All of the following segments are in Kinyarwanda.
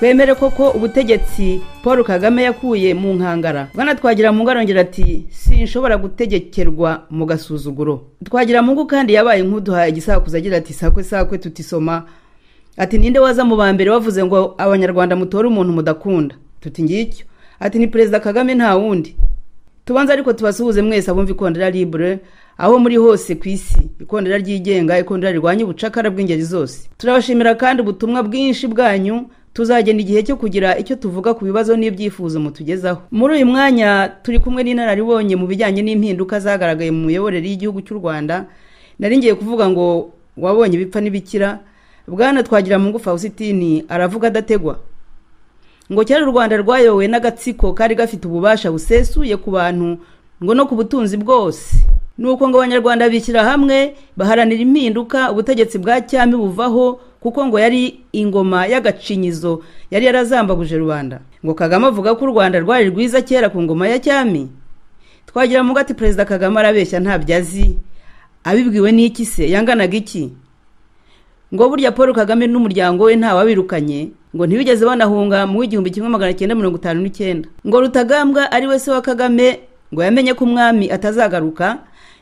twemere koko ubutegetsi Paul Kagame yakuye mu nkangara. Bwana Twagiramungu arongera ati sinshobora gutegekerwa mu gasuzuguro. Twagiramungu kandi yabaye nk'uduhaye igisakuza agira ati sakwe tutisoma, ati ninde waza mu bambere wavuze ngo abanyarwanda mutore umuntu mudakunda, tuti ngicyo, ati ni Perezida Kagame nta wundi. Tubanza ariko tubasuhuze mwese abumva Ikondera Libre aho muri hose ku isi, ikondera ryigenga, ikondera rirwanya ubucakara bw'ingeri zose. Turabashimira kandi ubutumwa bwinshi bwanyu, tuzagenda igihe cyo kugira icyo tuvuga ku bibazo n'ibyifuzo mutugezaho. Muri uyu mwanya turi kumwe n'inararibonye mu bijyanye n'impinduka zagaragaye mu miyoborere y'igihugu cy'u Rwanda. Nari ngiye kuvuga ngo wabonye bipfa n'ibikira. Bwana Twagiramungu Faustin aravuga adategwa ngo cyari u Rwanda rwayowe n'agatsiko kari gafite ububasha busesuye ku bantu ngo no ku butunzi bwose, nuko ngo abanyarwanda bishyira hamwe baharanira impinduka, ubutegetsi bwa cyami buvaho kuko ngo yari ingoma y'agacinyizo yari yarazambaguje rubanda. Ngo Kagame avuga ko u Rwanda rwari rwiza kera ku ngoma ya cyami. Twagiramungu ati Perezida Kagame arabeshya ntabyo azi, abibwiwe n'iki se, yanganaga iki? Ngo burya Paul Kagame n'umuryango we nta wabirukanye, ngo ntibigeze banahunga mu 1959. Ngo Rutagambwa ari we se wa Kagame ngo yamenye ko umwami atazagaruka,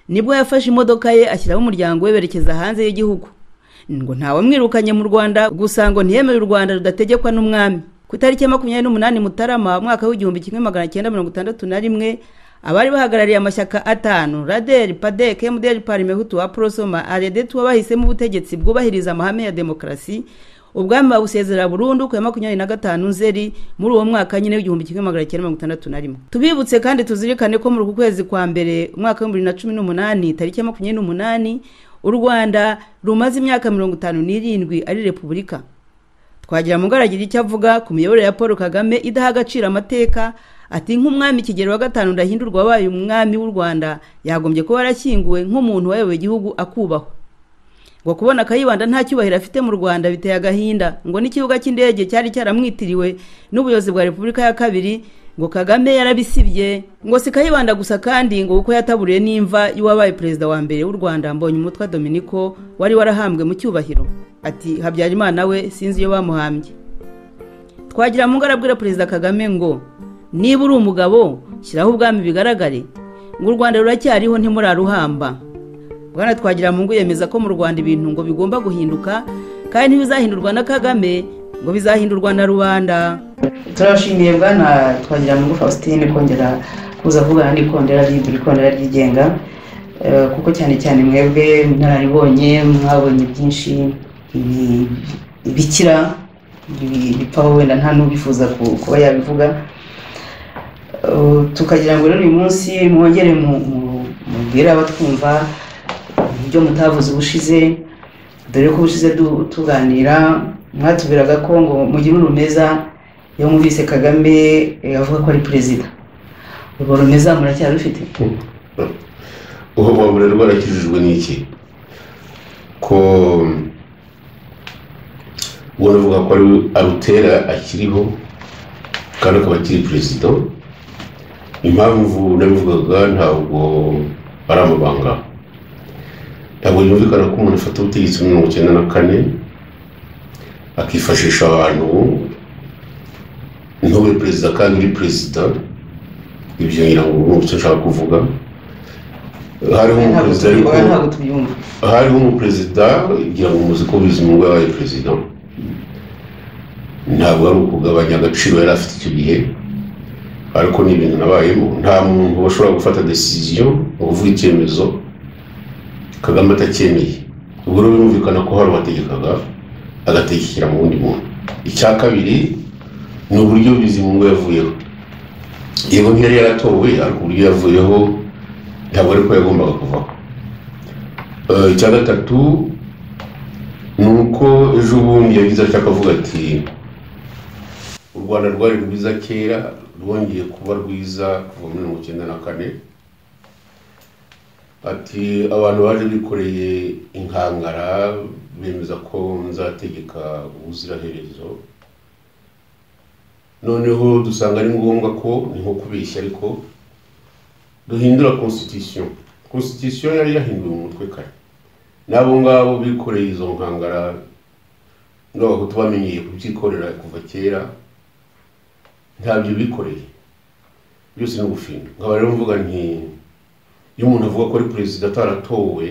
nibwo yafashe imodoka ye ashyiraho umuryango we berekeza hanze y'igihugu. Ngo ntawe mwirukanye mu Rwanda, gusa ngo ntiyemeye u Rwanda rudategekwa n'umwami. Ku itariki 28 Mutarama mwaka w'1961 abari bahagarariye amashyaka atanu RADER, PADEC, MDR, Parime Hutu, Aprosoma, AREDETU bahisemo ubutegetsi bwubahiriza amahame ya demokrasi. Ubwami babusezera burundu ku 25 Nzeri muri uwo mwaka nyine w'1961. Tubibutse kandi tuzirikane ko muri kwezi kwa mbere umwaka wa 2018 tariki 28 u Rwanda rumaze imyaka 57 ari repubulika. Twagiramungu aragira icyo avuga ku miyoborere ya Paul Kagame idaha agaciro amateka, ati nk'umwami Kigeli wa gatanu Ndahindurwa wabaye umwami w'u Rwanda yagombye kuba yarashyinguwe nk'umuntu wayoboye igihugu akubahwa. Ngo kubona Kayibanda nta cyubahiro afite mu Rwanda biteye agahinda, ngo n'ikibuga cy'indege cyari cyaramwitiriwe n'ubuyobozi bwa Repubulika ya kabiri, ngo Kagame yarabisibye. Ngo si Kayibanda gusa kandi ngo uko yataburiye n'imva y'uwabaye perezida wa mbere w'u Rwanda Mbonyumutwa Dominico wari warahambwe mu cyubahiro. Ati Habyarimana we sinzi iyo bamuhambye. Twagiramungu arabwira Perezida Kagame ngo niba uri umugabo shyiraho ubwami bigaragare, ngo u Rwanda ruracyariho ntimuraruhamba. Bwana Twagiramungu yemeza ko mu Rwanda ibintu ngo bigomba guhinduka kandi ntibizahindurwa na Kagame, ngo bizahindurwa na rubanda. Turashimiye Bwana Twagiramungu Faustin kongera kuza kuvugana n'Ikondera Libre, Ikondera ryigenga, kuko cyane mwebwe nararibonye mwabonye byinshi ibikira bipfaho wenda nta n'ubifuza kuba yabivuga. Tukagira ngo rero uyu munsi mwongere mubwira abatwumva ibyo mutavuze ubushize, dore ko ubushize tuganira mwatubiraga ko ngo mugire urumeza iyo mwumvise Kagame avuga ko ari perezida. Urwo rumeza muracyarufite? Uwo wabure rwarakijijwe n'iki ko uvuga ko arutera akiriho kandi akaba akiri perezida. Impamvu nabivugaga ntabwo ari amabanga, ntabwo yumvikana ko umuntu afata ubutegetsi muri 1994 akifashisha abantu ntube perezida kandi uri perezida. Ibyo ngira ngo n'ubucyo nshaka kuvuga. Hariho umuperezida igira ngo muzi ko Bizimungu yabaye perezida, ntabwo ari ukugabanya agaciro yari afite icyo gihe, ariko ni ibintu nabayemo. Nta muntu bashobora gufata decision uvuga icyemezo Kagame atacyemeye. Ubwo rero birumvikana ko hari wategekaga agatekera mu wundi muntu. Icya kabiri ni uburyo Bizimungu yavuyeho. Yego ntiyari yaratowe, ariko uburyo yavuyeho ntabwo ariko yagombaga kuvaho. Icya gatatu ni uko ejo bundi yagize akavuga ati u Rwanda rwari rwiza kera rwongeye kuba rwiza kuva muri 1994. Ati abantu baje bikoreye inkangara bemeza ko nzategeka ubuziraherezo, noneho dusanga ari ngombwa ko ni nko kubeshya ariko duhindura constitution yari yahinduwe mu mutwe kare. Nabo ngabo bikoreye izo nkangara n'abahutu bamenyeye kubyikorera kuva kera ntabyo bikoreye byose ni ubufindo. Nkaba rero mvuga nti iyo umuntu avuga ko ari perezida ataratowe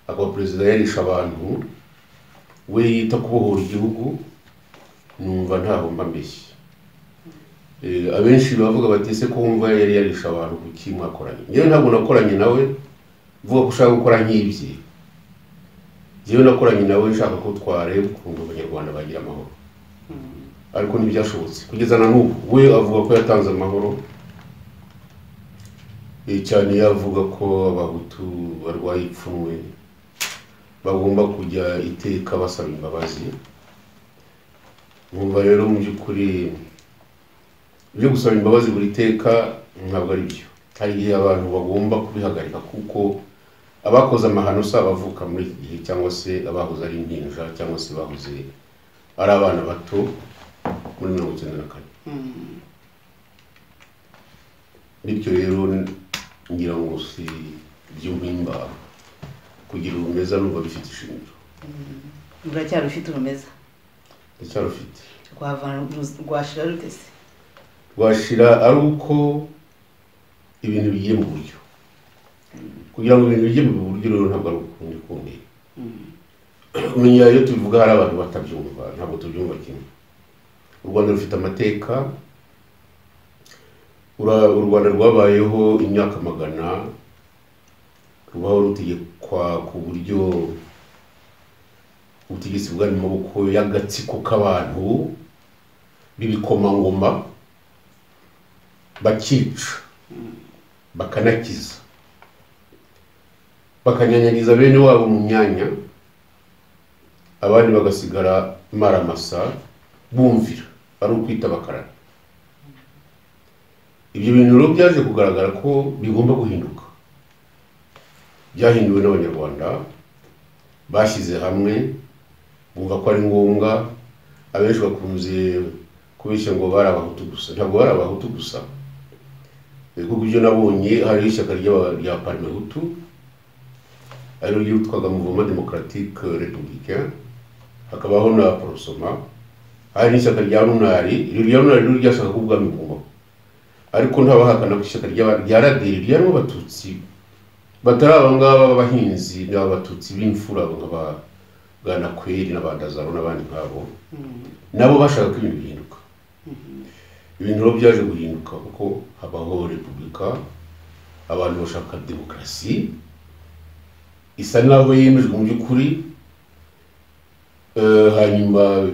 akaba perezida yarisha abantu we yita kubohora igihugu, numva ntaho mba mbeshye. Abenshi bavuga bati ese ko wumva yari yarisha abantu kuki mwakoranye? Njyewe ntabwo nakoranye nawe mvuga ko ushaka gukora nk'ibye. Njyewe nakoranye nawe nshaka ko twareba ukuntu abanyarwanda bagira amahoro, ariko ntibyashobotse kugeza na n'ubu. We avuga ko yatanze amahoro, cyane yavuga ko abahutu barwaye ipfunwe bagomba kujya iteka basaba imbabazi. Numva rero mu by'ukuri ibyo gusaba imbabazi buri teka ntabwo ari byo. Hari igihe abantu bagomba kubihagarika, kuko abakoze amahano si abavuka muri iki gihe cyangwa se abahoze ari impinja cyangwa se bahoze ari abana bato muri 1994. Bityo rero ngira ngo si by'umpimba kugira urumeza numva bifite ishingiro. Uracyari ufite urumeza? Ndacyarufite. Rwashira rute se? Rwashira ari uko ibintu bigiye mu buryo. Kugira ngo ibintu bijye mu buryo rero ntabwo ari ukundi kundi. Umenya iyo tubivuga hari abantu batabyumva, ntabwo tubyumva kimwe. U Rwanda rufite amateka. U Rwanda rwabayeho imyaka magana, rubaho rutegekwa ku buryo ubutegetsi bwari mu maboko y'agatsiko k'abantu b'ibikomangoma, bakica bakanakiza bakanyanyagiza bene wabo mu myanya, abandi bagasigara maramasa bumvira ari ukwita bakarara. Ibyo bintu rero byaje kugaragara ko bigomba guhinduka. Byahinduwe n'abanyarwanda bashyize hamwe, bumva ko ari ngombwa. Abenshi bakunze kubeshya ngo bari abahutu gusa. Ntabwo bari abahutu gusa, kuko ibyo nabonye hari ishyaka rya Parmehutu ari ryo yitwaga Mouvement Démocratique Républicain, hakabaho na Prosoma, hari n'ishyaka rya Runari. Iryo rya Runari ryashaka ko ubwami bugomba, ariko ntabahakana ko ishyaka rya Raderi ryarimo abatutsi batari abangaba b'abahinzi n'abatutsi b'imfura nk'aba Bwanakweli n'abandazaro n'abandi nk'abo, nabo bashaka ko ibintu bihinduka. Ibintu rero byaje guhinduka kuko habaho repubulika, abantu bashaka demokarasi isa naho yemejwe mu by'ukuri. Hanyuma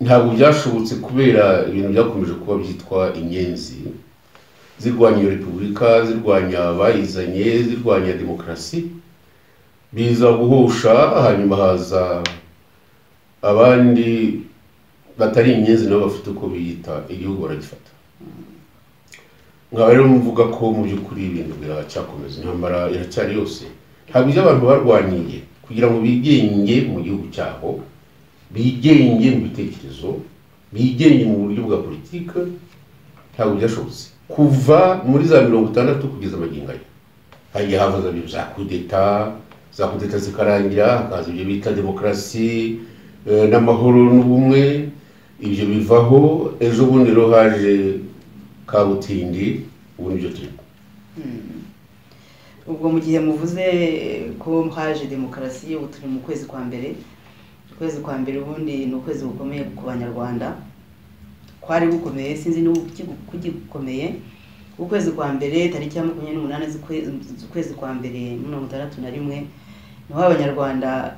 ntabwo byashobotse kubera ibintu byakomeje kuba byitwa inyenzi, zirwanya iyo repubulika, zirwanya abayizanye, zirwanya demokarasi, biza guhosha. Hanyuma haza abandi batari inyenzi nabo bafite uko biyita, igihugu baragifata. Nkaba rero mvuga ko mu by'ukuri ibintu biracyakomeza, intambara iracyari yose. Ntabwo ibyo abantu barwaniye kugira ngo bigenge mu gihugu cyabo, bigenge mu bitekerezo, bigenge mu buryo bwa politike, ntabwo byashobotse. Kuva muri za 60 kugeza magingo aya hagiye havaza ibyo za kudeta zikarangira, hakaza ibyo bita demokarasi n'amahoro n'ubumwe. Ibyo bivaho, ejo bundi rero haje kabutindi, ubu nibyo turimo. Ubwo mu gihe muvuze ko haje demokarasi, ubu turi mu kwezi kwa mbere. Ukwezi kwa mbere ubundi ni ukwezi gukomeye ku Banyarwanda, kwari gukomeye, sinzi n'ukugikomeye. Ukwezi kwa mbere tariki ya 28 z'ukwezi kwa mbere 1961 niho Abanyarwanda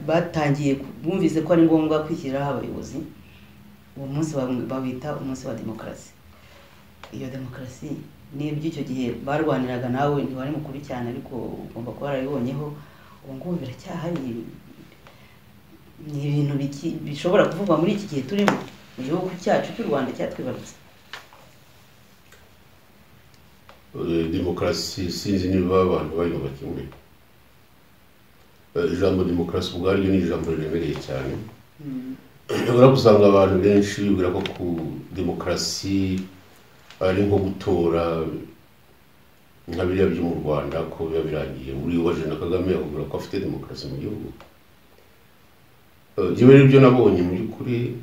batangiye bumvise ko ari ngombwa kwishyiraho abayobozi. Uwo munsi bawita umunsi wa demokarasi. Iyo demokarasi ni iby'icyo gihe barwaniraga, nawe ntiwari mukuru cyane ariko ugomba kuba warabibonyeho. Ubu ngubu biracyahari, ni ibintu bishobora kuvugwa muri iki gihe turimo mu gihugu cyacu cy'u Rwanda cyatwibarutse. Demokarasi sinzi niba abantu bayumva kimwe. Ijambo demokarasi ubwaryo ni ijambo riremereye cyane. Urabusanga abantu benshi bibwira ko ku demokarasi ari nko gutora nka biriya byo mu Rwanda ko biba birangiye. Uri waje na Kagame akubwira ko afite demokarasi mu gihugu. Jewe rero ibyo nabonye mu by'ukuri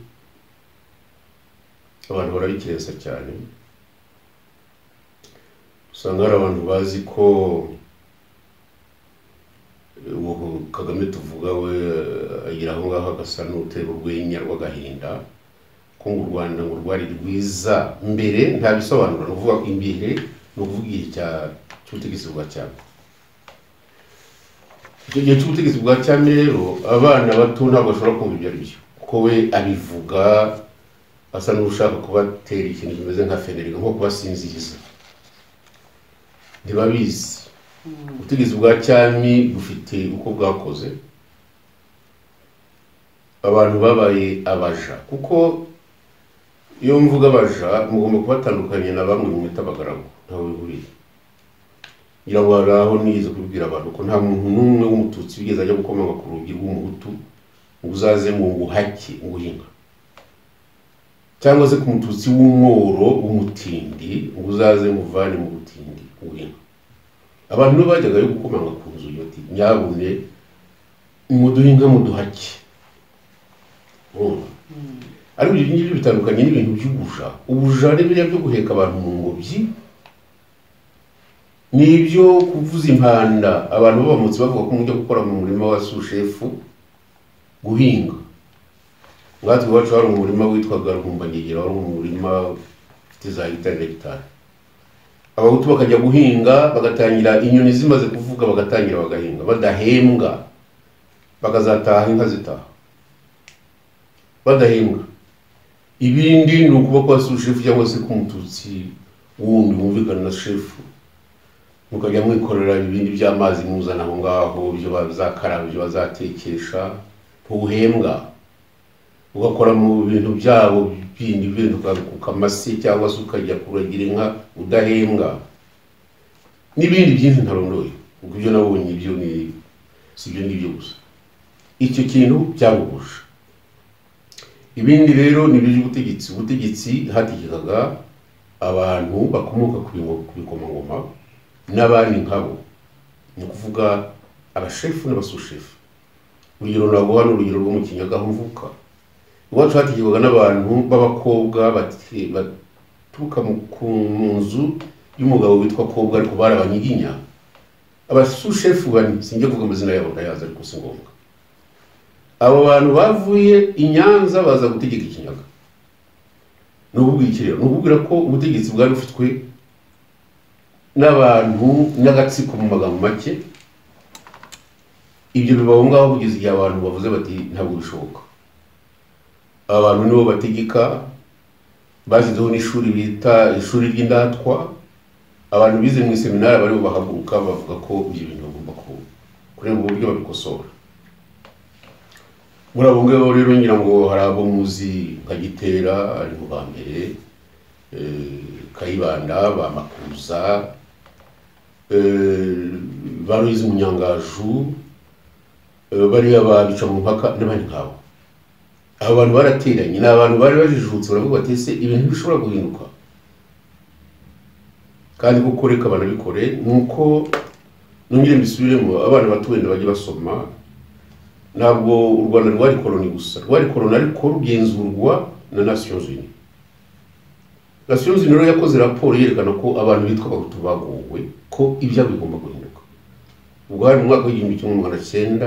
abantu barabikerensa cyane, usanga hari abantu bazi ko uwo Kagame tuvuga we agira aho ngaho agasa n'utera urwenya rw'agahinda ko mu Rwanda ngo rwari rwiza mbere, nta bisobanuro no kuvuga imbere no kuvuga igihe cy'ubutegetsi bwa cyami. Icyo gihe cy'ubutegetsi bwa cyami rero abana bato ntabwo bashobora kumva ibyo ari byo, kuko we abivuga asa n'ushaka kubatera ikintu kimeze nka feneri, nko kubasinziriza, ntibabizi. Ubutegetsi bwa cyami bufite uko bwakoze, abantu babaye abaja, kuko iyo mvuga abaja mugomba kubatandukanya na bamwe mu mwita abagaragu, ntawe bihuriye. ngira ngo hari aho nize kubibwira abantu ko nta muntu n'umwe w'umututsi wigeze ajya gukomanga ku rugi rw'umuhutu ngo uzaze mu nguhake nguhinga, cyangwa se ku mututsi w'umworo w'umutindi ngo uzaze muvane mu butindi nguhinga. Abantu nibo bajyaga yo gukomanga ku nzu bati nyabune muduhinga muduhake. Ariko ibyo ngibyo bitandukanye n'ibintu by'ubuja. Ubuja ni biriya byo guheka abantu mu ngobyi, nibyo kuvuza impanda abantu babamutse bavuga ko mujya gukora mu murima wa sushefu guhinga. Ngatwe iwacu hari umurima witwaga Ruhumbangegera, wari umurima ufite za hegitari. Abahutu bakajya guhinga, bagatangira inyoni zimaze kuvuga bagatangira bagahinga badahembwa, bakazataha inka zitaha badahembwa. Ibindi ni ukuba kwa sushefu cyangwa se ku mututsi wundi wumvikana na shefu, mukajya mwikorera ibindi by'amazi muzana aho ngaho, ibyo bazakaraba, ibyo bazatekesha, ntuhembwa. Ugakora mu bintu byabo bindi, ibintu ukakuka amase cyangwa se ukajya kuragira inka udahembwa, n'ibindi byinshi ntarondoye. Ubwo ibyo nabonye ibyo ni si ibyo ngibyo gusa, icyo kintu cyabuguje. Ibindi rero ni iby'ubutegetsi. Ubutegetsi hategekaga abantu bakomoka ku bikomangoma n'abandi nkabo, ni ukuvuga abashefu n'abasushefu. Urugero naguha ni urugero rwo mu Kinyaga aho mvuka. Iwacu hategekwaga n'abantu b'abakobwa baturuka mu nzu y'umugabo witwa Kobwa, ariko bari abanyiginya. Abasushefu bane sinjye kuvuga amazina yabo ndayazi ariko si ngombwa. Abo bantu bavuye i Nyanza baza gutegeka Ikinyaga. N'ububwikiriro, n'ububwira ko ubutegetsi bwari bufitwe n'abantu n'agatsiko mu magambo make. Ibyo bibaho ngaho kugeza igihe abantu bavuze bati ntabwo bishoboka. Abantu nibo bategeka, bashyizeho n'ishuri bita ishuri ry'indatwa. Abantu bize mu seminari bari bahaguruka bavuga ko ibyo bintu bagomba kureba uburyo babikosora. Muri abo ngabo rero ngira ngo hari abo muzi nka Gitera ari mu ba mbere, Kayibanda, ba Makuza, ba Ruhizi Munyangaju, bariya babica mu mpaka n'abandi nkabo. Abo bantu barateranye, ni abantu bari bajijutse, baravuga bati ese ibintu bishobora guhinduka, kandi kuko reka banabikore. Nuko nongere mbisubiremo, abana bato wenda bajye basoma. Ntabwo u Rwanda rwari koloni gusa, rwari koloni ariko rugenzurwa na Nations Unies. Nations Unies rero yakoze raporo yerekana ko abantu bitwa abahutu bagowe, ko ibyabo bigomba guhinduka. Ubwo hari mu mwaka w'1948.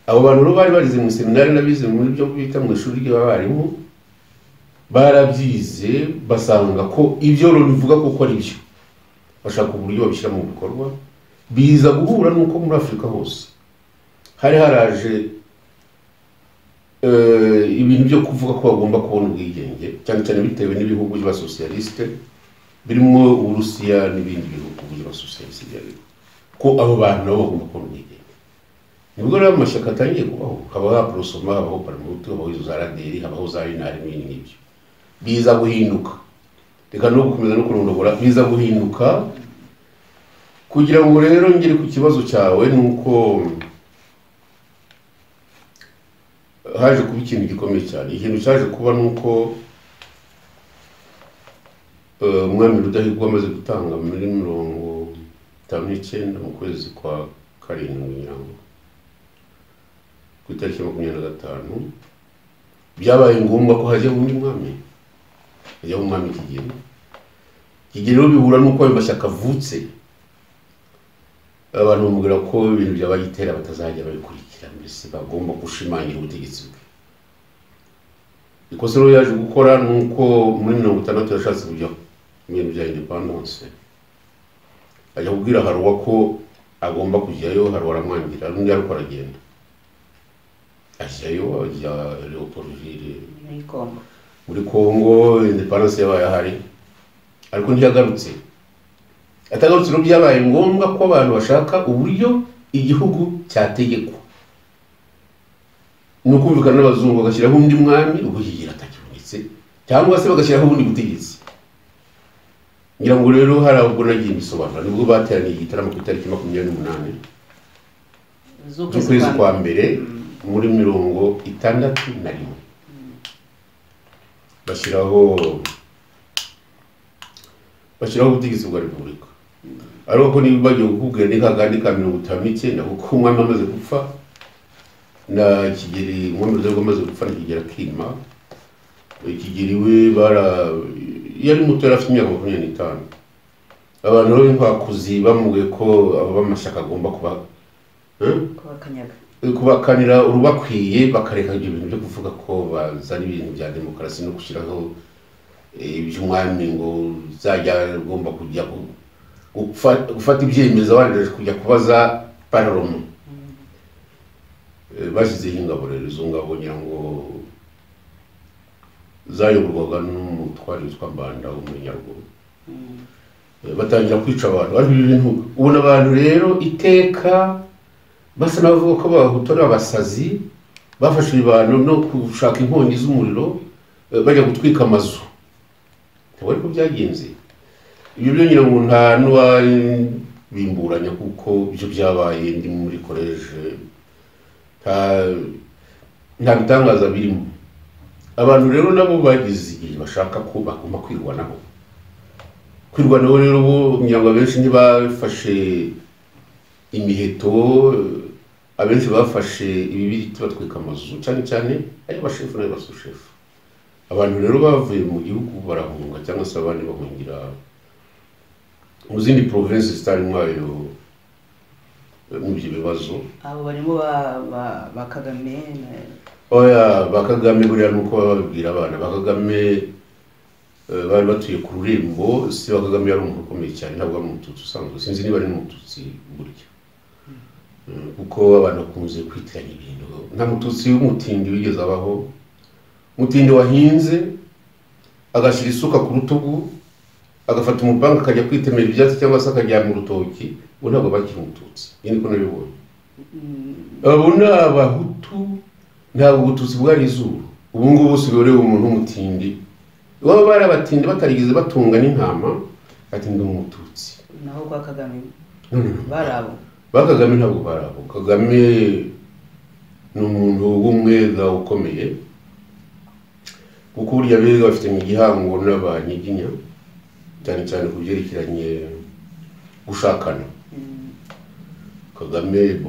Abo bantu rero bari barize mu seminari n'abize muri byo bita mu ishuri ry'abarimu, barabyize basanga ko ibyo rero bivuga ko ari byo, bashaka uburyo babishyira mu bikorwa. Biza guhura nuko muri Afurika hose hari haraje ibintu byo kuvuga ko bagomba kubona ubwigenge, cyane cyane bitewe n'ibihugu by'abasosiyaliste birimo Uburusiya n'ibindi bihugu by'abasosiyaliste byari ko abo bantu nabo bagomba kubona ubwigenge. Nibwo rero amashyaka atangiye kubaho, habaho Prosoma, habaho Parmehutu, habaho izo za Raderi, habaho za Unari n'ibindi ngibyo. Biza guhinduka, reka no gukomeza no kurondogora, biza guhinduka. Kugira ngo rero ngere ku kibazo cyawe, nuko haje kuba ikintu gikomeye cyane. Ikintu cyaje kuba nuko umwami Rudahigwa amaze gutanga muri 1959 mu kwezi kwa karindwi nyirango, ku itariki 25 byabaye ngombwa ko hajya undi mwami, hajya umwami Kigeli rero bihura n'uko ayo mashyaka avutse, abantu bamubwira ko ibintu by'abagitera batazajya babikurikira, mbese bagomba gushimangira ubutegetsi bwe. Ikosa rero yaje gukora nuko muri 60 yashatse kujya mu bintu bya independence, ajya kubwira Haruwa ko agomba kujyayo, Haruwa aramwangira, n'undi ariko aragenda ajyayo, ajya Leopoldville muri Congo. Independence yabaye ahari ariko ntiyagarutse. Atagarutse rero byabaye ngombwa ko abantu bashaka uburyo igihugu cyategekwa, no kumvikana n'abazungu bagashyiraho undi mwami ubwo Kigeli atakibonetse, cyangwa se bagashyiraho ubundi butegetsi. Ngira ngo rero hari ubwo nagiye bisobanura, nibwo bateraniye igitaramo ku itariki 28 z'ukwezi kwa mbere muri 61 bashyiraho ubutegetsi bwa repubulika. Ariko ko niba bagiye kukubwira ni kagandi ka 59 kuko umwami amaze gupfa na Kigeli, umwami rero amaze gupfa na Kigeli akima. Kigeli we yari muto, yari afite imyaka 25. Abantu rero nkwakuzi bamubwiye ko abo b'amashyaka agomba kubakanira urubakwiye, bakareka ibyo bintu byo kuvuga ko bazana ibintu bya demokarasi no gushyiraho iby'umwami ngo zajya agomba kujya gufata ibyemezo abandi kujya kubaza parlement. Bashyizeho ingabo rero, izo ngabo ngira ngo zayoborwaga n'umutware witwa Mbanda w'umunyarwanda. Batangira kwica abantu, ariko ibintu ubona abantu rero iteka basa n'abavuga ko Abahutu ari abasazi, bafashe abantu no gushaka inkongi z'umuriro, bajya gutwika amazu. Ntabwo ariko byagenze. Ibyo byo ngira ngo nta n'uwabimburanya kuko ibyo byabaye ndi muri college, nta bitangaza birimo. Abantu rero nabo bagize igihe bashaka ko bagomba kwirwanaho rero bo ngira ngo abenshi ntibafashe imiheto, abenshi bafashe ibibiriti batwika amazu, cyane cyane ari bashefu n'abasushefu. Abantu rero bavuye mu gihugu barahunga, cyangwa se abandi bahungira mu zindi province zitarimo ayo n'ibyo bibazo. Abo barimo ba Kagame Bakagame buriya nuko bababwira abana Bakagame bari batuye ku Rurembo. Si Bakagame yari umuntu ukomeye cyane, ntabwo ari umututsi usanzwe, sinzi niba ari n'umututsi burya, kuko abantu bakunze kwitiranya ibintu. Nta mututsi w'umutindi wigeze abaho. Mutindi wahinze agashyira isuka ku rutugu, agafata umupanga akajya kwitemera ibyatsi cyangwa se akajya mu rutoki, ubu ntabwo bakiri umututsi. Iyi niko nabibonye. Abo ni Abahutu, ntabwo ubututsi bwari izuru. Ubu ngubu usigaye umuntu w'umutindi, baba bari abatindi batarigeze batunga n'intama, ati ndi umututsi. Naho kwa Kagame barabo, Kagame ntabwo barabo. Kagame ni umuntu w'umwega ukomeye, kuko burya bega bafite igihango n'abanyiginya, cyane cyane ku byerekeranye gushakana. Kagame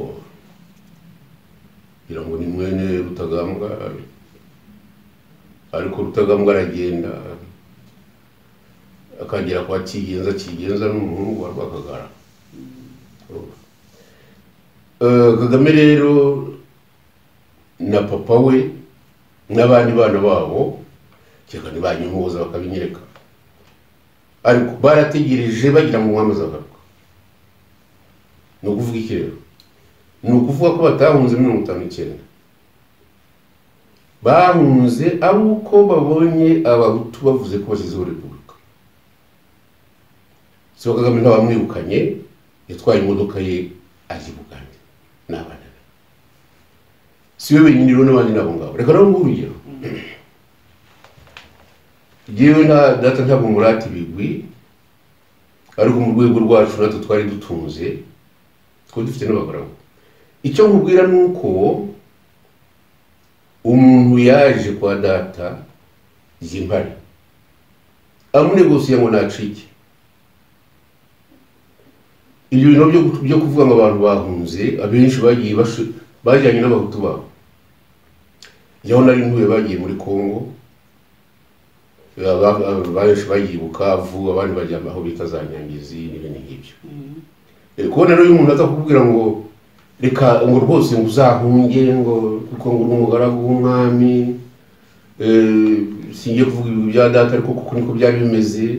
kugira ngo ni mwene Rutagambwa, ariko Rutagambwa aragenda akagera kwa Kigenza n'umuhungu wa Rwakagara. Kagame rero na papa we n'abandi bana babo cyangwa ntibanyumuza bakabinyereka, ariko barategereje bagira mu mwamaza garuka. No kuvuga iki rero? Ni ukuvuga ko batahunze 59, bahunze ari uko babonye Abahutu bavuze ko bashyizeho repubulika. So Kagame ntabamwirukanye, yatwaye imodoka ye aje Bugande n'abana be. Si we wenyine rero n'abandi nabo ngabo. Reka rero ngurugero, yewe na data ntabwo murati bigwi, ariko mu rwego rwacu natwe twari dutunze, twari dufite n'abagaragu. Icyo nkubwira nuko umuntu yaje kwa data Zimbari amunegosiye ngo nacike. Ibyo bintu byo kuvuga ngo abantu bahunze, abenshi bagiye bajyanye n'Abahutu babo. yaho nari ntuye bagiye muri Kongo, benshi bagiye Bukavu, abandi bajya aho bita za Nyangizi n'ibindi nk'ibyo. Kubona rero umuntu aza kukubwira ngo reka ngo rwose ngo uzahunge ngo kuko ngo uri umugaragu w'umwami, singiye kuvuga ibi bya data ariko kuko niko byari bimeze.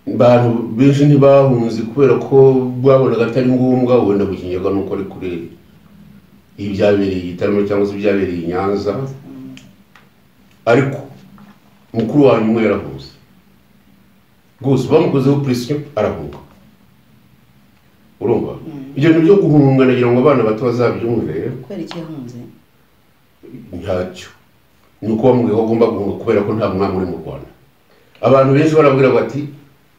Abantu benshi ntibahunze kubera ko babonaga atari ngombwa, wenda gukinyaga nuko ari kure ibyabereye igitaramo cyangwa se ibyabereye i Nyanza, ariko mukuru wanyu umwe yarahunze rwose, bamukozeho pression arahunga. Urumva ibyo bintu byo guhunga nagira ngo abana bato bazabyumve. Kubera iki yahunze? Ntacyo, ni uko bamubwiye ko agomba guhunga kubera ko nta mwami uri mu Rwanda. Abantu benshi barabwira bati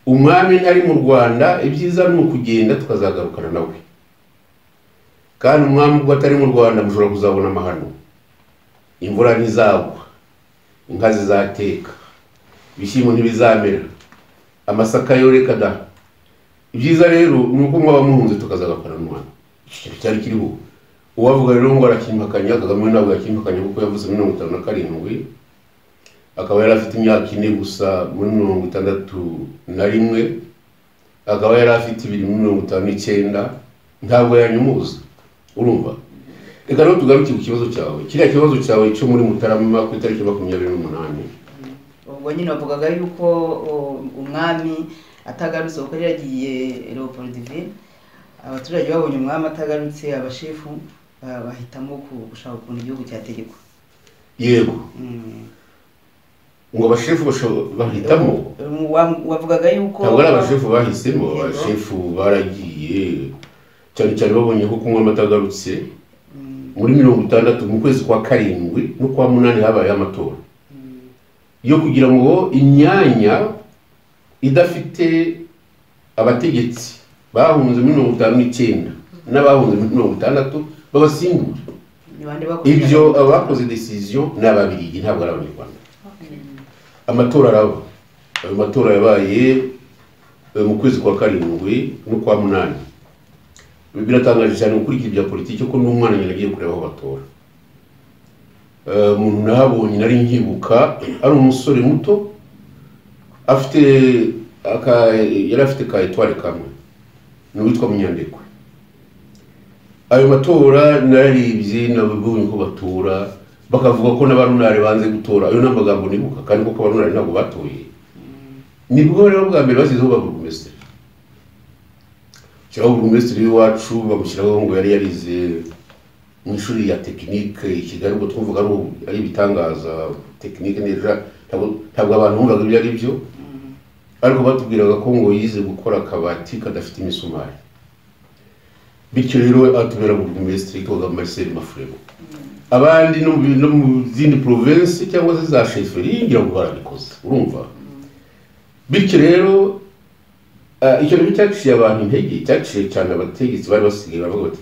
umwami ntari mu Rwanda, ibyiza ni ukugenda tukazagarukana nawe. Kandi umwami ubwo atari mu Rwanda mushobora kuzabona amahano, imvura ntizagwa, inka zizateka, ibishyimbo ntibizamera, amasaka yoreka da. Ibyiza rero ni uko mwaba muhunze tukazagakora n'umwana. Iki cyari kiriho. Uwavuga rero ngo arakimpakanya, Kagame ntabwo yakimpakanya kuko yavuze 57, akaba yari afite imyaka 4 gusa muri 61, akaba yari afite 259, ntabwo yanyumuza. Urumva? Reka rero tugaruke ku kibazo cyawe. Kiriya kibazo cyawe cyo muri Mutarama ku itariki 28. Ubwo nyine bavugaga yuko umwami atagarutse kuko yagiye Leopoldville, abaturage babonye umwami atagarutse, abashefu bahitamo gushaka ukuntu igihugu cyategekwa. Yego. Ngo abashefu bahitamo, wavugaga yuko ntabwo ari abashefu bahisemo, abashefu baragiye cyane cyane babonye ko umwami atagarutse. Muri 60 mu kwezi kwa 7 no kwa 8 habaye amatora yo kugira ngo imyanya idafite abategetsi bahunze muri 59 n'abahunze muri 60 babasimbura. Ibyo abakoze decision n'ababirigi, ntabwo ari abanyarwanda. Amatora araba, ayo matora yabaye mu kwezi kwa 7 no kwa 8. Biratangaje cyane gukurikira ibya politiki ko n'umwana nyine agiye kureba aho batora. Umuntu nahabonye nari nkibuka ari umusore muto afite yari afite ka etware kamwe n'uwitwa Munyandekwe. Ayo matora naribye nabibonye ko batora, bakavuga ko n'abarunare banze gutora. Ayo n'amagambo nibuka, kandi koko abarunare ntabwo batoye. Nibwo rero bwa mbere basizeho baburugumesitiri. Cyangwa burugumesitiri w'iwacu bamushyiraho ngo yari yarize mu ishuri ya tekinike i Kigali, ubwo twumvaga ari ibitangaza. Tekinike neza ntabwo abantu bumvaga ibyo ari byo, ariko batubwiraga ko ngo yize gukora akabati kadafite imisumari. Bityo rero atubera burugumesitiri yitwaga Marcel Mafrego. Abandi no mu zindi province cyangwa se za chefferie ngira ngo barabikoze. Urumva? Bityo rero icyo ni cyaciye abantu intege, cyaciye cyane abategetsi bari basigaye bavuga bati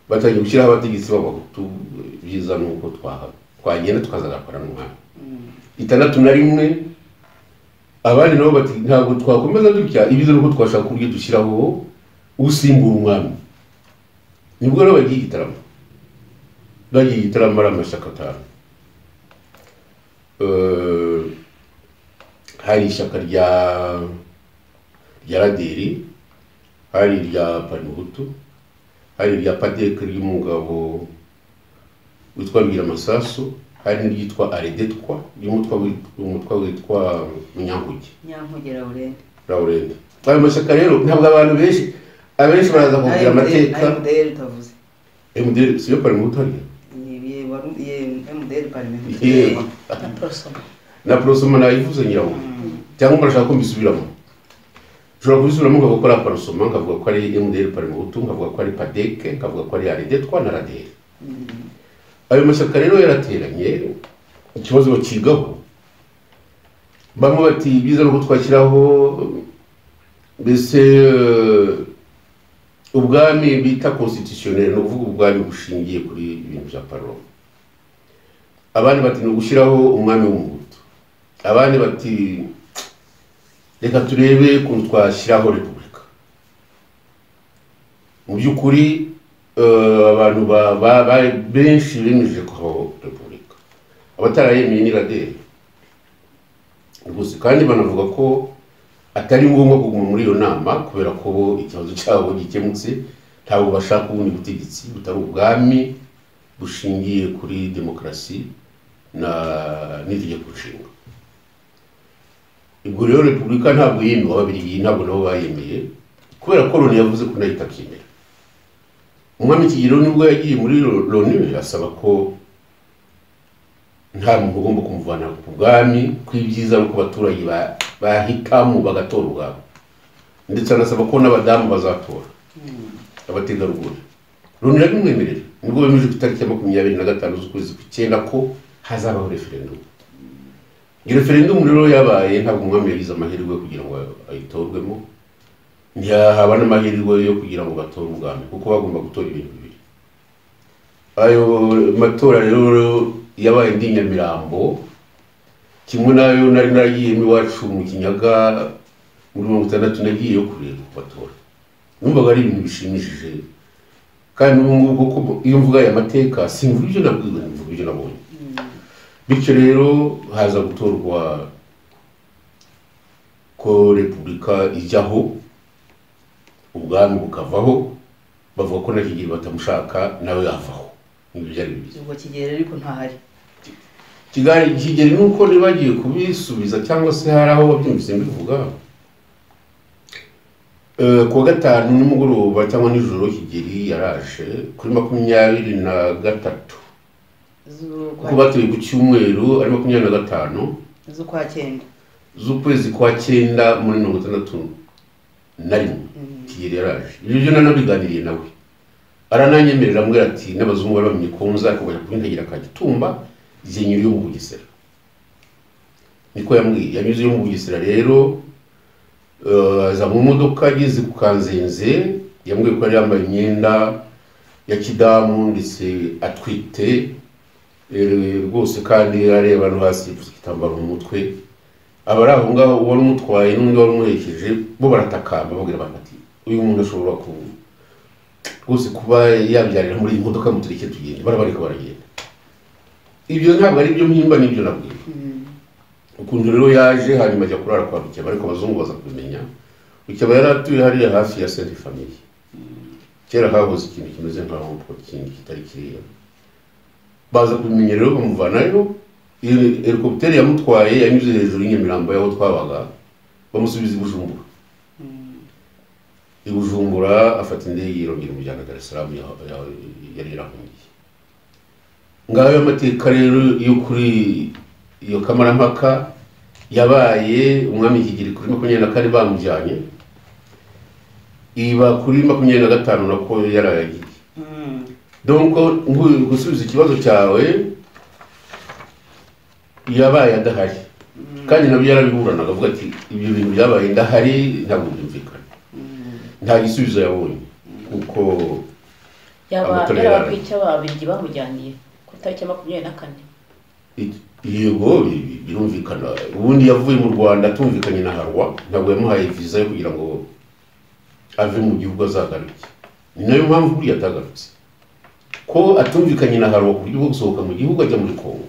batangiye gushyiraho abategetsi b'abahutu, byiza nuko twagenda tukazagakora n'umwami. 61 abandi nabo bati ntabwo twakomeza dutya, ibizo nuko twashaka uburyo dushyiraho usimbura umwami. Nibwo rero bagiye igitaramo ari amashyaka 5. Hari ishyaka rya Raderi, hari irya Parimuhutu, hari irya Padek ry'umugabo witwa Rwiramasasu, hari n'iryitwa Aredetwa y'umutwa witwa Munyankuge Laurent. Ayo mashyaka rero ntabwo abantu abenshi baraza kugira amateka. MDR siyo Parimuhutu hariya? MDR Parimuhutu na Prosoma nayivuze nyirawo, cyangwa murashaka ko mbisubiramo? Ushobora kubisubiramo nkavuga ko ari Prosoma, nkavuga ko ari MDR Parimuhutu, nkavuga ko ari Padek, nkavuga ko ari Aredetwa na Raderi. Ayo mashyaka rero yarateranye, ikibazo bakigaho. Bamwe bati biza no twashyiraho mbese ubwami bita constitutionnel, no kuvuga ubwami bushingiye kuri ibintu bya parlement. Abandi bati no gushyiraho umwami w'umuhutu. Abandi bati reka turebe ko twashyiraho repubulika. Mu by'ukuri abantu benshi bemeje ko repubulika. abatarayemeye ni raderi rwose, kandi banavuga ko atari ngombwa kuguma muri iyo nama kubera ko bo ikibazo cyabo gikemutse, ntabwo bashaka ubundi butegetsi butari ubwami bushingiye kuri demokarasi n'itegeko nshinga. Ubwo rero repubulika ntabwo yemewe, ababiligi ntabwo nabo bayemeye kubera ko Loni yavuze ko nayo itakemera. Umwami Kigeli nibwo yagiye muri Loni asaba ko nta muntu ugomba kumuvana ku bwami, kw'ibyiza nuko abaturage bahitamo bagatora ubwabo, ndetse anasaba ko n'abadamu bazatora abategarugori. Loni irabimwemerera, nibwo bemeje ku itariki ya 25 z'ukwezi kw'icyenda ko hazabaho referendum. Iyo referendum rero yabaye ntabwo umwami yagize amahirwe kugira ngo ayitorwemo, ntihaba n'amahirwe yo kugira ngo batore ubwami kuko bagomba gutora ibintu bibiri. Ayo matora rero yabaye ndi Nyamirambo, kimwe nayo nari naragiyemo iwacu mu Kinyaga muri 60 nagiye kureba batora. Numvaga ari ibintu bishimishije, kandi n'ubwo ko iyo mvuga aya mateka simvuga ibyo nabwiwe, mvuga ibyo nabonye. Bityo rero haza gutorwa ko repubulika ijyaho, ubwami bukavaho, bavuga ko na Kigeli batamushaka nawe yavaho. Ibyo byari bibizi. Ubwo Kigeli ariko ntahari. Kigeli nuko nibagiye kubisubiza cyangwa se hari aho babyumvise mbivuga. Kuwa gatanu nimugoroba cyangwa nijoro Kigeli yaraje kuri 23 kuko batuye ku cyumweru ari 25 z'ukwa cyenda z'ukwezi kwa cyenda muri 1961. Kigeli yaraje, ibyo nanabiganiriye nawe, arananyemerera ambwira ati n'abazungu bari bamenye ko nzakubanya kubintagira Kagitumba zenyuri yo mu Bugesera. Niko yambwiye, yanyuze yo mu Bugesera rero aza mu modoka ageze ku Kanzenze, yambwiye ko yari yambaye imyenda ya kidamu ndetse atwite rwose, kandi areba no hasi igitambaro mu mutwe. Abari aho ngaho wari umutwaye n'undi wari umuherekeje bo baratakamba bagira bati uyu muntu ashobora rwose kuba yabyarira muri iyi modoka mutureke tugende, barabareka baragenda. Ibyo ntabwo ari byo mpimba, n'ibyo nabwiye. Ukuntu rero yaje hanyuma ajya kurara kwa Rukeba, ariko abazungu baza kubimenya. Rukeba yari atuye hariya hafi ya Sainte Famille, kera hahoze ikintu kimeze nkaho kindi kitari kiriya. Baza kubimenya rero bamuvanayo, helicopter yamutwaye yanyuze hejuru y'Nyamirambo yaho twabaga, bamusubiza i Bujumbura. I Bujumbura afata indege yirongera umujyana Dar es Salaam yari yarahungiye. Ngayo amateka rero yo kuri iyo kamarampaka yabaye umwami Kigeli kuri 24 bamujyanye, iba kuri 25 nako yarayagiye. Donc gusubiza ikibazo cyawe, yabaye adahari, kandi nabyo yarabiburanaga avuga ati ibyo bintu byabaye ndahari ntabwo byumvikana. Nta gisubizo yabonye kuko yabakwica ababiligi bamujyaniye ku tariki ya 24. Yego birumvikana, ubundi yavuye mu Rwanda atumvikanye na Harwa, ntabwo yamuhaye visa yo kugira ngo ave mu gihugu azagaruke. Ni nayo mpamvu buri yatagarutse, ko atumvikanye na Harwa ku buryo bwo gusohoka mu gihugu ajya muri Kongo.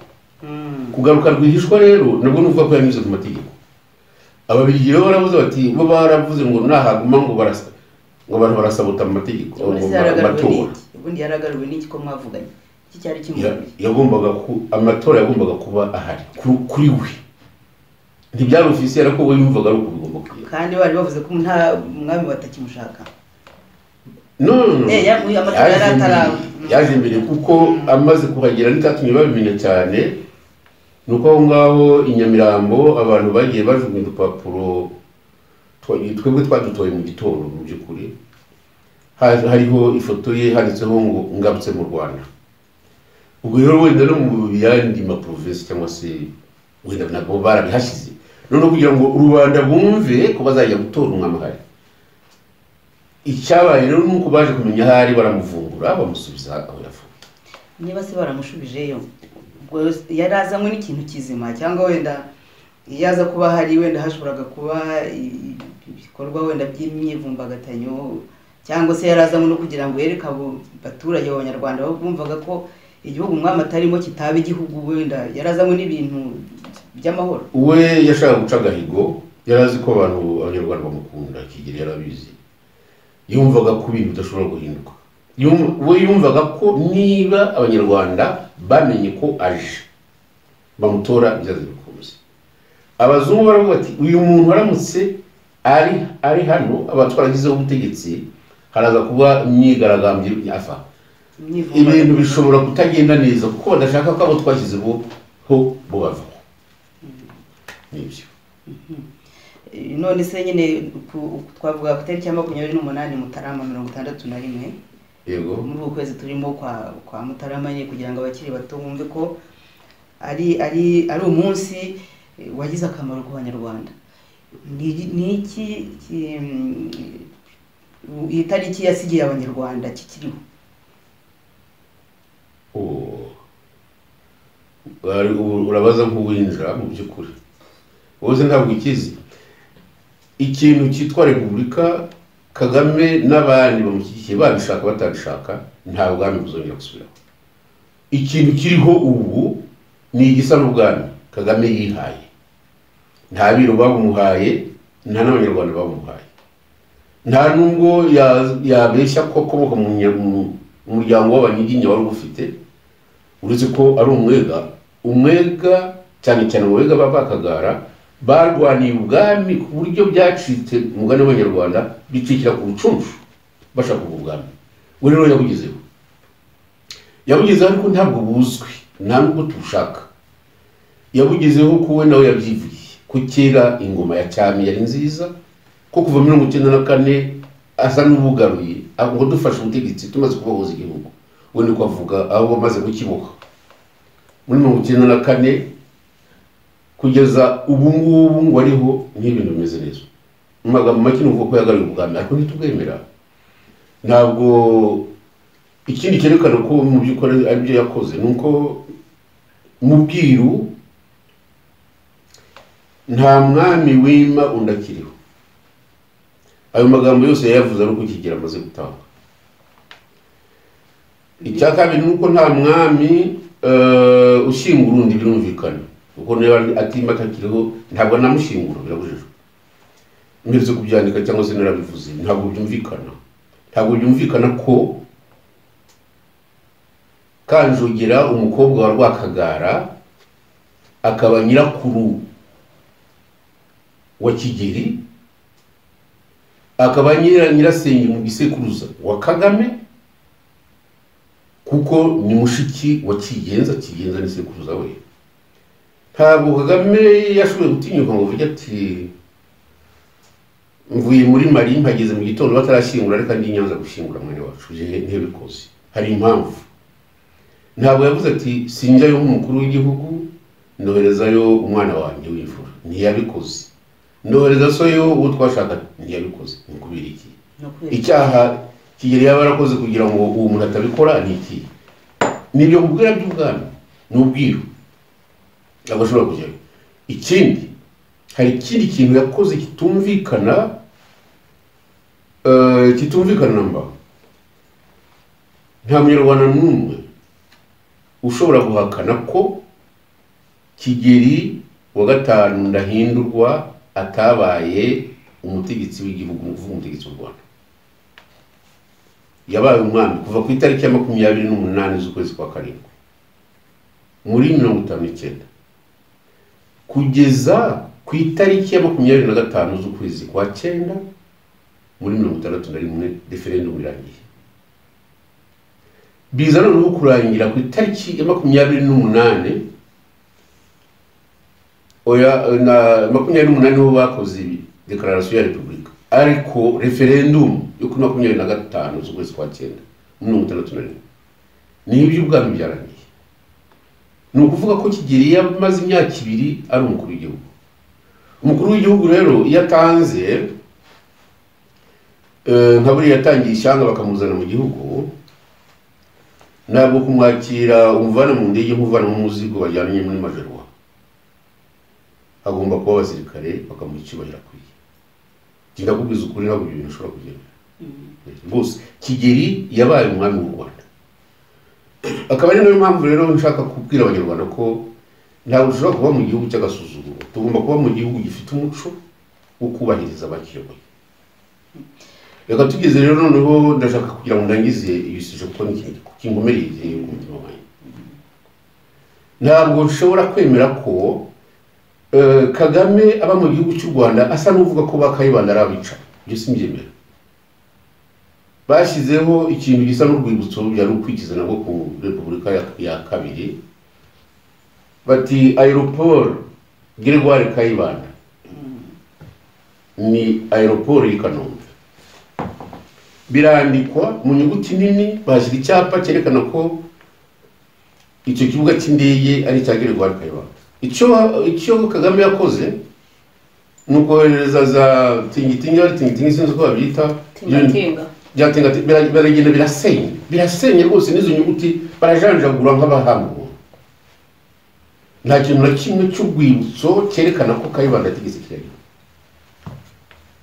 Kugaruka rwihishwa rero nabwo nuvuga ko yanyuze ku mategeko. Ababiligi rero baravuze bati bo baravuze ngo nahaguma ngo abantu barasabota mu mategeko amatora. Ubundi yaragaruwe n'iki ko mwavuganye? Iki cyari kimwe yagombaga amatora yagombaga kuba ahari kuri we. Ntibyari officiel ko we yumvaga ari uko bigomba kuba. Kandi bari bavuze ko nta mwami batakimushaka. No. Amatora yaratara yaje mbere kuko amaze kuhagera n'itatumye babimenya cyane. Nuko aho ngaho i Nyamirambo abantu bagiye bajugunya udupapuro twebwe twadutoye mu gitondo mu by'ukuri. Hariho ifoto ye handitseho ngo ngarutse mu Rwanda. Ubwo rero wenda no mu yandi ma province cyangwa se wenda nabo barabihashize, none kugira ngo Rwanda bumve ko bazajya gutora umwami hari. Icyabaye rero nuko baje kumenya hari baramuvumbura bamusubiza aho yavuye. Niba se baramushubijeyo, ubwo yarazamwe n'ikintu kizima, cyangwa wenda yaza kuba hari wenda hashoboraga kuba ibikorwa wenda by'imyivumbagatanyo, cyangwa se yarazamwe no kugira ngo yereke abo baturage b'Abanyarwanda bumvaga ko igihugu umwami atarimo kitaba igihugu wenda yarazanywe n'ibintu by'amahoro. we yashaka guca agahigo, yarazi ko abanyarwanda bamukunda, Kigeli yarabizi, yumvaga ko ibintu bidashobora guhinduka. We yumvaga ko niba abanyarwanda bamenye ko aje bamutora byaze bikomeza. Abazungu baravuga ati uyu muntu aramutse ari hano abatwaragizeho ubutegetsi haraza kuba imyigaragambyo afa ibintu bishobora kutagenda neza kuko badashaka ko abo twashyizeho ho bubava. Nibyo. None se nyine twavuga ku itariki ya 28 Mutarama 61, yego, muri uko kwezi turimo kwa Mutarama nyine, kugira ngo abakiri bato bumve ko ari umunsi wagize akamaro ku banyarwanda. Ni iki itariki yasigiye abanyarwanda kikiriho? Urabaza nk'uwinjira mu by'ukuri wowe ntabwo ikizi ikintu cyitwa Repubulika. Kagame n'abandi bamushyigikiye babishaka batabishaka nta bwami buzongera gusubiraho. Ikintu kiriho ubu ni igisa n'ubwami Kagame yihaye, nta biro babumuhaye, nta n'abanyarwanda babumuhaye, nta nubwo yabeshya ko akomoka mu muryango w'abanyiginya wari ufite, uretse ko ari umwega cyane cyane umwega b'Abakagara barwaniye ubwami ku buryo byacitse umugani w'abanyarwanda bicikira ku rucunshu bashaka ubwami. We rero yabugezeho ariko ntabwo buzwi, nta nubwo tubushaka. Yabugezeho ko we nawe yabyivugiye ko kera ingoma ya cyami yari nziza, ko kuva 1994 asa n'ubugaruye ngo dufashe ubutegetsi tumaze kubohoza igihugu. We niko avuga aho bamaze kukiboha muri 1994 kugeza ubu ngubu ngo ariho n'ibintu bimeze neza. Mu magambo make nuvuga ko yagaruye ubwami ariko ntitubwemera. Ntabwo ikindi cyerekana ko mu by'ukuri ari byo yakoze nuko mu bwiru nta mwami wima undakiriho. Ayo magambo yose yavuze ari uko Kigeli amaze gutanga. Icya kabiri nuko nta mwami ushyingura urundi birumvikana, kuko niba atima atakiriho ntabwo namushingura, birabujijwe. Mperutse kubyandika cyangwa se narabivuze, ntabwo byumvikana ko Kanjogera umukobwa wa Rwakagara akaba nyirakuru wa Kigeli, akaba nyirasenge mu gisekuruza wa Kagame, kuko ni mushiki wa Kigenza ni sekuruza we. Ntabwo Kagame yashoboye gutinyuka ngo vuga ati mvuye muri Mali mpageze mu gitondo batarashingura reka ndi Nyanza gushingura mwene wacu. Ntibikoze, hari impamvu. Ntabwo yavuze ati sinjyayo nk'umukuru w'igihugu ndoherezayo umwana wanjye w'imfura. Ntiyabikoze. Ndohereza soyo uwo twashaka. Ntiyabikoze. Nkubira iki? Icyaha Kigeli yaba yarakoze kugira ngo uwo muntu atabikora ni iki? Nibyo kubwira by'ubwami n'ubwiru abashobora kujyayo. Ikindi, hari ikindi kintu yakoze kitumvikana namba. Nta munyarwanda n'umwe ushobora guhakana ko Kigeli wa gatanu Ndahindurwa atabaye umutegetsi w'igihugu, umutegetsi w'u Rwanda. Yabaye umwami kuva ku itariki ya 28 z'ukwezi kwa Karindwi muri 1959 kugeza ku itariki ya 25 z'ukwezi kwa 9 muri 1961 referendum irangiye. Biza no kurangira ku itariki ya 28 na 28 ho bakoze declaration ya Repubulika, ariko referendum yo kuri 25 z'ukwezi kwa 9 muri 1961 ni iby'ubwami byarangiye. Ni ukuvuga ko Kigeli yamaze imyaka 2 ari umukuru w'igihugu. Umukuru w'igihugu rero yatanze nka buri yatangiye ishyanga bakamuzana mu gihugu, ntabwo kumwakira umuvana mu ndege nk'uvana mu muzigo bajyanye muri Majerwa. Agomba kuba abasirikare bakamuha icyubahiro akwiye. Ndakubwiza ukuri ntabwo ibyo bintu ushobora kugenda. Bose Kigeli yabaye umwami w'u Rwanda. akaba ari nayo mpamvu rero nshaka kubwira abanyarwanda ko ntabwo dushobora kuba mu gihugu cy'agasuzuguro, tugomba kuba mu gihugu gifite umuco wo kubahiriza abakiyoboye. Reka tugeze rero noneho ndashaka kugira ngo ndangize ibisije kuko kinkomereye ku mutima wanjye. Ntabwo nshobora kwemera ko Kagame aba mu gihugu cy'u Rwanda asa n'uvuga ko bakayibanda arabica. Ibyo simbyemera. Bashyizeho ikintu gisa n'urwibutso byari ukwikiza nabo ku Repubulika ya kabiri, bati aeroport Gregoire Kayibanda ni aeroport y'i Kanombe. Birandikwa mu nyuguti nini, bashyira icyapa cyerekana ko icyo kibuga cy'indege ari icya Gregoire Kayibanda. Icyo Kagame yakoze ni ukohereza za tingitingi sinzi uko babyita, baragenda birasenya rwose n'izo nyuguti barajanjagura nk'abahamwe. Nta kintu na kimwe cy'urwibutso cyerekana ko Kayibanda atigeze kireba.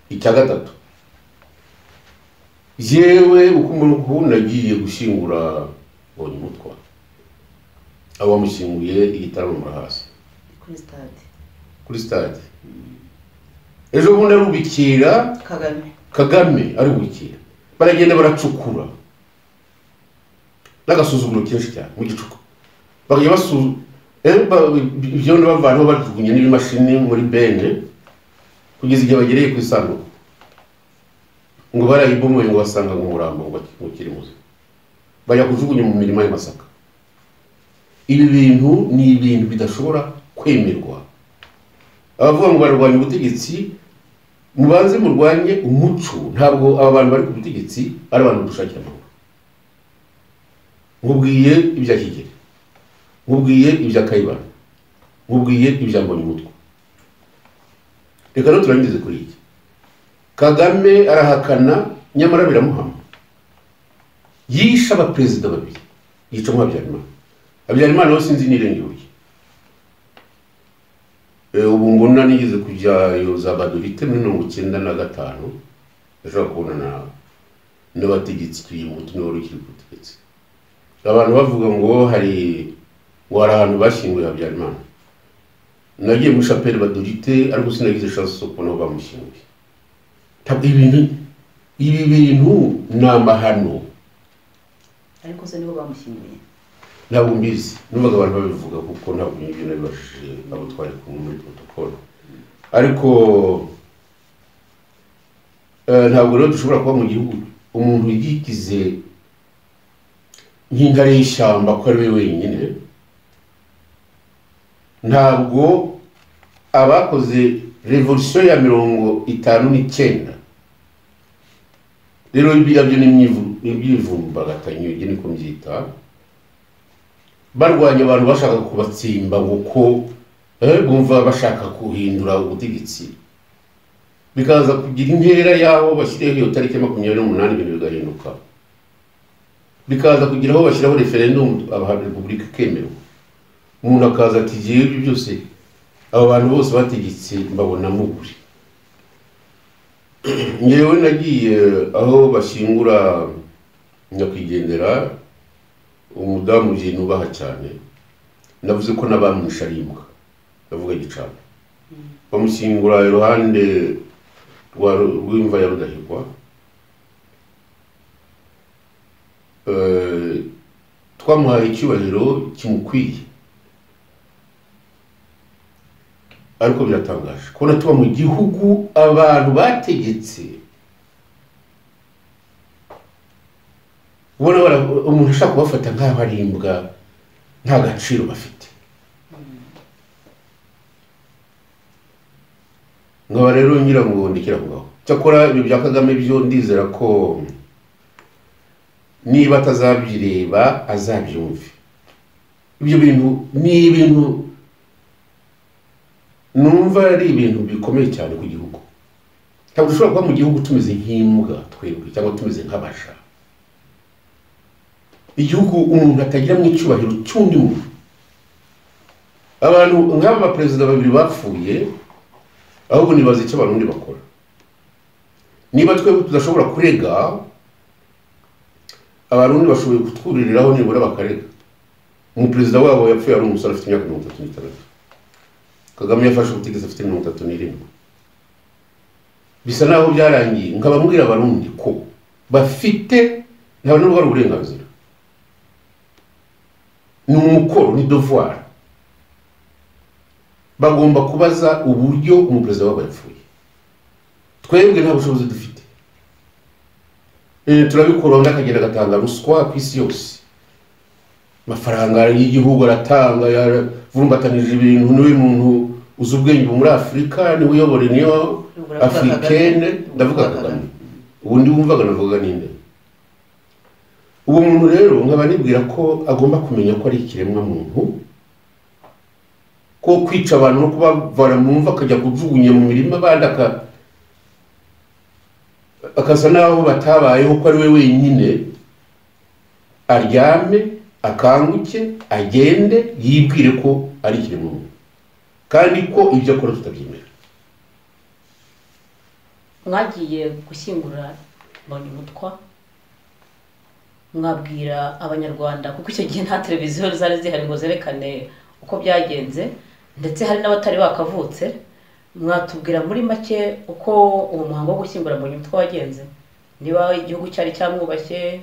Icya gatatu, yewe uko nagiye gushyingura Mbonyumutwa, abo bamushyinguye igitaramo murahasi kuri stade. Ejo bundi arubikira Kagame arubikira, baragenda baracukura n'agasuzuguro kenshi cyane mu gicuku, bakajya ibyo bavanaho bajugunye n'ibimashini muri bene kugeza igihe bagereye ku isanduku, ngo barayibomoye ngo basanga umurambo ngo kiri muzima, bajya kujugunya mu mirima y'amasaka. Ibi bintu ni ibintu bidashobora kwemerwa. Abavuga ngo barwanya ubutegetsi, mubanze murwanye umuco. Ntabwo aba bantu bari ku butegetsi ari abantu dushakira amahoro. Nkubwiye ibya Kigeli, nkubwiye ibya Kayibanda, nkubwiye ibya Mbonyumutwa. Reka no turangize kuri iki. Kagame arahakana nyamara biramuhama. Yisha abaperezida babiri, yica Habyarimana nawe sinzi n'irengero rye. Ubu mbona nigeze kujya za Badolite muri 1995, ndashaka kubonana n'abategetsi tw'umutu n'uwo rukiri ku butegetsi. Abantu bavuga ngo hari ahantu bashyinguye Habyarimana. Nagiye muri chapelle Badolite ariko sinagize chance yo kubona bamushyinguye. Ibi bintu ni amahano. Ariko se nibo bamushyinguye? Ntabwo mbizi, numvaga abantu babivuga kuko ntabwo ibyo nabibashije abo twari kumwe muri protocol. Ariko ntabwo rero dushobora kuba mu gihugu umuntu yigize nk'intare y'ishyamba ko ari we wenyine. Ntabwo abakoze revolution ya 59 rero ibyo ni imyivumbagatanyo ibyo niko mbyita, barwanya abantu bashaka kubatsimba nguko bumva bashaka kuhindura ubutegetsi, bikaza kugira intera yaho bashyiriyeho iyo tariki 28 ibintu bigahinduka, bikaza kugira aho bashyiraho referendum aba Repubulika ikemerwa. Umuntu akaza ati giye ibyo byose abo bantu bose bategetse mbabona muguri. Ngewe nagiye aho bashyingura nyakwigendera umudamu je nubaha cyane, navuze ko nabamwisha rimbwa, ndavuga Gicana. Bamushyingura iruhande rw'imva ya Rudahigwa. Twamuhaye icyubahiro kimukwiye, ariko biratangaje kubona tuba mu gihugu abantu bategetse, ubona umuntu ashaka kubafata nk'aho ari imbwa, nta gaciro bafite. Nkaba rero ngira ngo ndikira ngaho. Cyakora ibi bya Kagame byo ndizera ko niba atazabyireba azabyumve. Ibyo bintu ni ibintu numva ari ibintu bikomeye cyane ku gihugu. Ntabwo dushobora kuba mu gihugu tumeze nk'imbwa twebwe cyangwa tumeze nk'abasha. Igihugu umuntu atagira mu icyubahiro cy'undi muntu. Abantu nk'aba perezida babiri bapfuye, ahubwo nibaza icyo Abarundi bakora. Niba twebwe tudashobora kurega, Abarundi bashoboye kutwuririraho nibura bakarega. umuperezida wabo yapfuye ari umusore afite imyaka 36. Kagame yafashe ubutegetsi afite 37. Bisa naho byarangiye. Nkabambwira abarundi ko bafite nta n'ubwo ari uburenganzira, ni umukoro, ni devoir. Bagomba kubaza uburyo umuperezida wabo yapfuye. Twebwe nta bushobozi dufite. Turabikora ndakagenda gatanga ruswa ku isi yose. Amafaranga y'igihugu aratanga yarumbatanije ibintu, niwe muntu uzi ubwenge muri Afrika, ni uyobora niyo africaine, ndavuga Kagame. Ubundi wumvaga navuga ninde? Uwo muntu rero nkaba nibwira ko agomba kumenya ko ari ikiremwa muntu, ko kwica abantu no kubavana mu mva akajya kujugunya mu mirima bandaka akasa naho batabayeho, ko ari we wenyine aryame akanguke agende yibwire ko ari ikiremwa muntu, kandi ko ibyo akora tutabyemera. Mwagiye gushyingura Mbonyumutwa, mwabwira abanyarwanda kuko icyo gihe nta televiziyo zari zihari ngo zerekane uko byagenze, ndetse hari n'abatari bakavutse. Mwatubwira muri make uko uwo muhango wo gushyingura Mbonyumutwa wagenze, niba igihugu cyari cyamwubashye,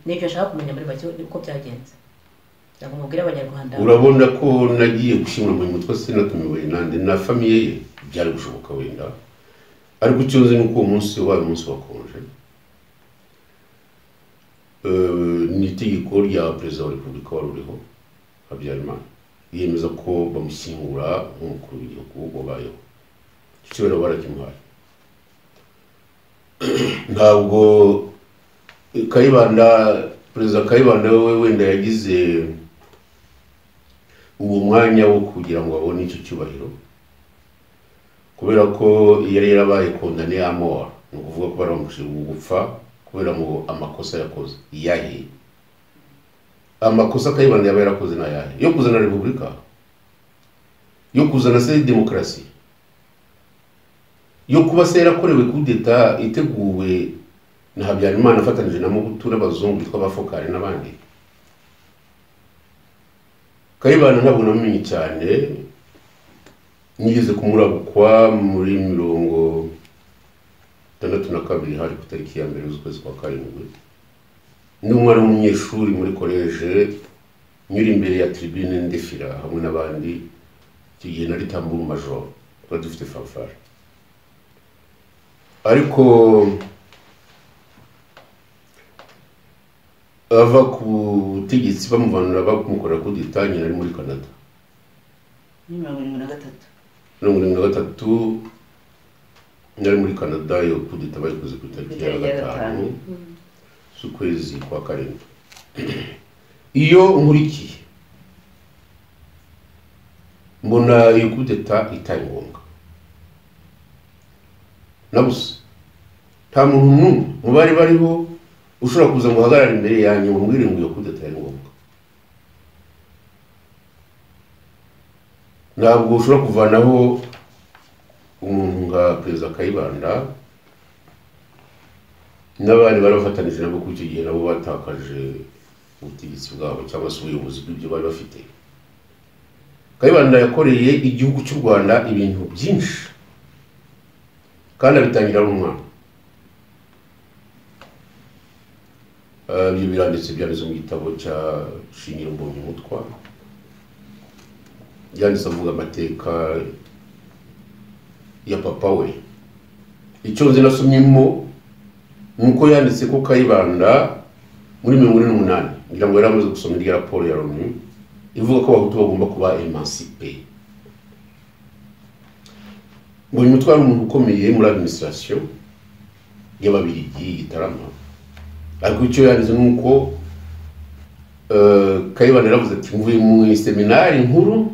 n'ibyo nshaka kumenya muri make uko byagenze, cyangwa mubwire abanyarwanda. Urabona ko nagiye gushyingura Mbonyumutwa sinatumiwe nande na famiye ye, byari gushoboka wenda, ariko icyo nzi nuko uwo munsi wabaye umunsi wakonje. Ni itegeko rya perezida wa repubulika wari uriho Habyarimana, yemeza ko bamushyingura nk'umukuru w'igihugu wabayeho. Icyo rero barakimuhaye. Ntabwo Kayibanda, perezida Kayibanda we wenda yagize uwo mwanya wo kugira ngo abone icyo cyubahiro, kubera ko yari yarabaye condamné à mort, ni ukuvuga ko baramushyira gupfa kubera ngo amakosa yakoze. Yahe amakosa Kayibanda yaba yarakoze na yahe? Yo kuzana repubulika, yo kuzana se demokarasi, yo kuba se yarakorewe coup d'etat iteguwe na Habyarimana afatanije na Mobutu n'abazungu bitwa abafokari n'abandi. Kayibanda ntabwo namenye cyane, nigeze kumurabukwa muri 62 hari ku tariki ya mbere z'ukwezi kwa karindwi. Ni umwana w'umunyeshuri muri college, nyuri imbere ya tribune ndefira hamwe n'abandi. Icyo gihe nari tamburu major, twari dufite fanfare. Ariko ava ku butegetsi bamuvanura bamukorera coup d'etat, nyina ari muri Canada. Ni 73. 73 nari muri Canada, yo coup d'etat bayikoze ku tariki ya 5 z'ukwezi kwa karindwi. Iyo nkurikiye mbona iyo coup d'etat itari ngombwa, nabuze nta muntu mu bari bariho ushobora kuza ngo hagarare imbere yanyu mumbwire ngo iyo coup d'etat ari ngombwa. Ntabwo ushobora kuvanaho umuntu nka perezida Kayibanda n'abandi bari bafatanije nabo ku icyo gihe, nabo batakaje ubutegetsi bwabo cyangwa se ubuyobozi bw'ibyo bari bafite. Kayibanda yakoreye igihugu cy'u Rwanda ibintu byinshi kandi abitangira ari umwana. Ibyo biranditse byanditse mu gitabo cya Shingiro Mbonyumutwa, yanditse avuga amateka ya papa we. Icyo nzi nasomyemo nuko yanditse ko Kayibanda muri 48, ngira ngo yaramaze gusoma indi raporo ya Loni ivuga ko abahutu bagomba kuba emancipé. Mbonyumutwa ari umuntu ukomeye muri administration y'Ababiligi Gitarama, ariko icyo yanditse nuko Kayibanda yaravuze ati mvuye mu seminari nkuru,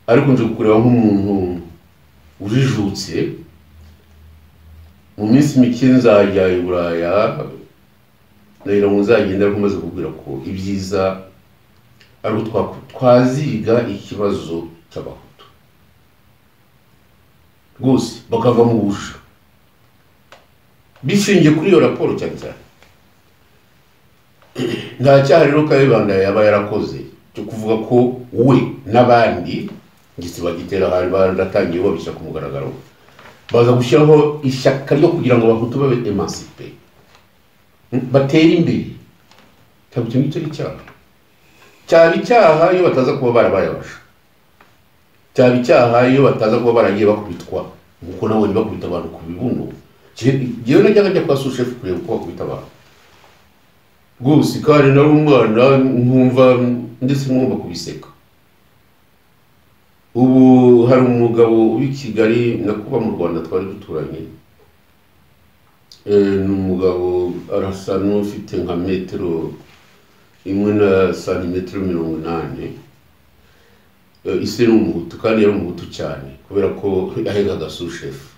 ariko nje kureba nk'umuntu ujijutse, mu minsi mike nzajya i Buraya, nagira ngo nzagenda ariko maze kubwira ko ibyiza ari twaziga ikibazo cy'abahutu rwose bakava mu busha, bishingiye kuri iyo raporo cyane cyane. nta cyaha rero Kayibanda yaba yarakoze cyo kuvuga ko we n'abandi igisiba gitera hari baratangiye babisha ku mugaragaro baza gushyiraho ishyaka ryo kugira ngo abahutu babe emancipe batera imbere. Ntabwo icyo ngicyo ari icyaha. Cyaba icyaha iyo bataza kuba barabayabasha, cyaba icyaha iyo bataza kuba baragiye bakubitwa nk'uko nabo bakubita abantu ku bibuno. Jewe najyaga njya kwa sushefu kureba uko bakubita abantu rwose, kandi nari umwana nkumva ndetse nkumva kubiseka. Ubu hari umugabo w'i Kigali nakuba mu Rwanda twari duturanye, ni umugabo arasa n'ufite nka metero imwe na santimetero 80. Ise ni umuhutu kandi yari umuhutu cyane kubera ko ahegaga sushefu,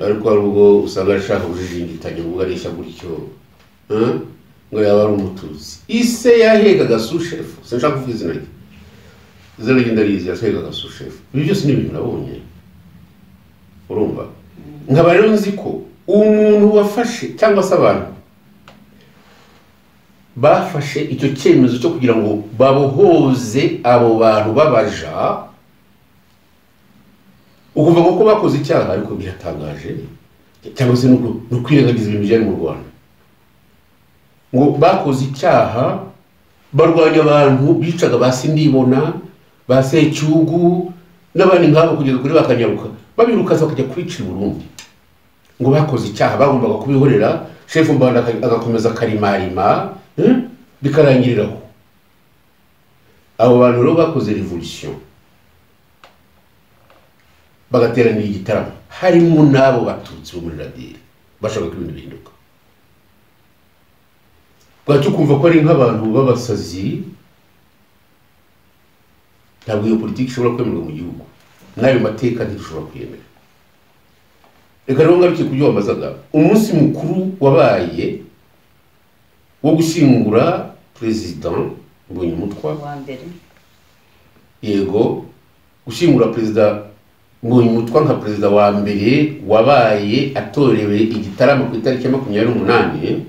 ariko hari ubwo usanga ashaka kujijingitanya ngo arisha gutyo ngo yaba ari umututsi. Ise yahegaga sushefu, sinshaka kuvuga izina rye, izina rye ndarizi, yahegaga sushefu. Ibi byose ni ibintu nabonye, urumva. Nkaba rero nzi ko umuntu wafashe cyangwa se abantu bafashe icyo cyemezo cyo kugira ngo babohoze abo bantu babaja, ukumva ko bakoze icyaha, ariko biratangaje cyangwa se no kwirengagiza ibintu byari mu Rwanda ngo bakoze icyaha, barwanya abantu bicaga ba Sindibona, ba Secyugu n'abandi nk'abo kugeza kuri bakanyaruka babirukaza bakajya kwica i Burundi, ngo bakoze icyaha bagombaga kubihorera. Shefu Mbanda agakomeza karimarima bikarangiriraho. Abo bantu rero bakoze revolution, bagateranira igitaramo, harimo n'abo batutsi bo muri radire bashaka ko ibintu bihinduka. Bwacyo kumva ko ari nk'abantu b'abasazi. Ntabwo iyo politiki ishobora kwemerwa mu gihugu, n'ayo mateka ntidushobora kuyemera. Reka rero ngaruke ku byo wambazaga. Umunsi mukuru wabaye wo gushyingura President Mbonyumutwa wa mbere, yego, gushyingura Perezida Mbonyumutwa nka Perezida wa mbere wabaye atorewe igitaramo ku itariki 28,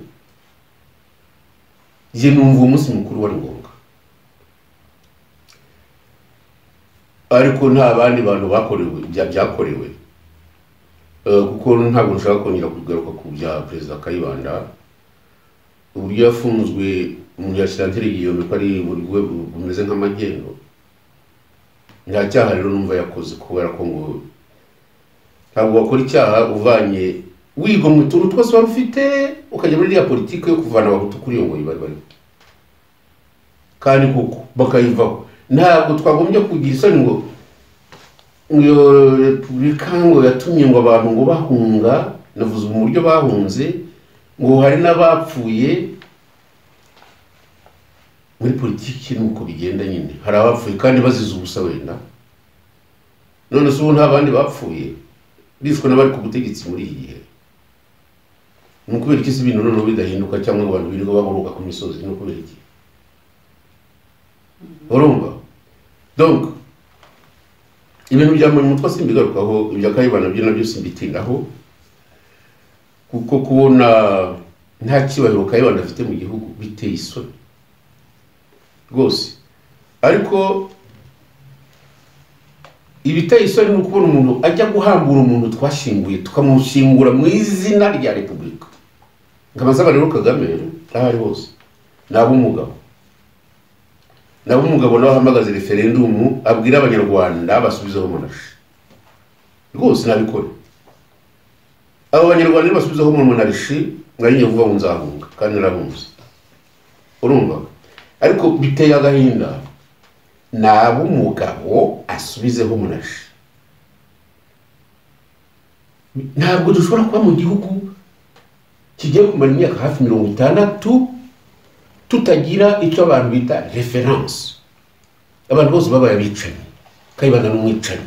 je numva umunsi mukuru wari ngombwa. Ariko nta bandi bantu bakorewe byakorewe, kuko ntabwo nshaka kongera kugaruka ku bya Perezida Kayibanda. Uburyo yafunzwe umuntu yashyira iyo ko ari uburyo bumeze nk'amagendo. Nta cyaha rero numva yakoze, kubera ko ngo ntabwo wakora icyaha uvanye wiga mu tuntu twose wari ufite ukajya muri ya politiki yo kuvana abahutu kuri iyo ngo bari kandi kuko bakayivaho. Ntabwo twagombye kugira isoni ngo iyo repubulika ngo yatumye ngo abantu ngo bahunga, navuze mu buryo bahunze, ngo hari n'abapfuye. Muri politiki nuko bigenda nyine, hari abapfuye kandi bazize ubusa wenda. None se ubu nta bandi bapfuye bishwe n'abari ku butegetsi muri iyi gihe? Ni ukubera iki ibintu noneho bidahinduka, cyangwa abantu birirwa baburuka ku misozi? Ni ukubera iki? Urumva? Donc ibintu bya Mbonyumutwa simbigarukaho, ibya Kayibanda byo nabyo simbitindaho, kuko kubona nta cyubahiro Kayibanda afite mu gihugu biteye isoni rwose. Ariko ibiteye isoni ni ukubona umuntu ajya guhambura umuntu twashinguye, tukamushingura mu izina rya Repubulika. Nkabasaba rero Kagame ahari hose, nab'umugabo nawe ahamagaze referendum, abwira abanyarwanda basubizeho monarshi. Rwose nabikora. Abo banyarwanda basubizeho monarshi, mwari vuba ngo nzahunga kandi narahunze. Urumva? Ariko biteye agahinda, nab'umugabo asubizeho monarshi. Ntabwo dushobora kuba mu gihugu kigiye kumara imyaka hafi 60 tutagira icyo abantu bita reference. Abantu bose babaye abicanyi, Kayibanda n'umwicanyi,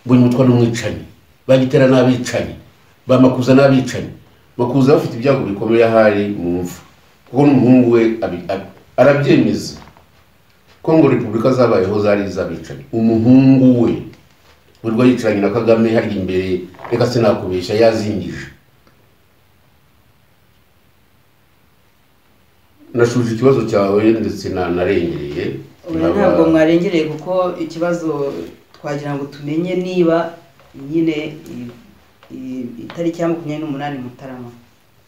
Mbonyumutwa n'umwicanyi, Bagitera n'abicanyi, Bamakuza n'abicanyi. Makuza bafite ibyago bikomeye ahari mu mva, kuko n'umuhungu we arabyemeza ko ngo repubulika zabayeho zari iz'abicanyi. Umuhungu we burwa yicaranye na Kagame hari imbere, reka sinakubesha, yazingije. nashuje ikibazo cyawe ndetse narengereye. Ntabwo mwarengereye kuko ikibazo twagira ngo tumenye niba nyine itariki ya 28 Mutarama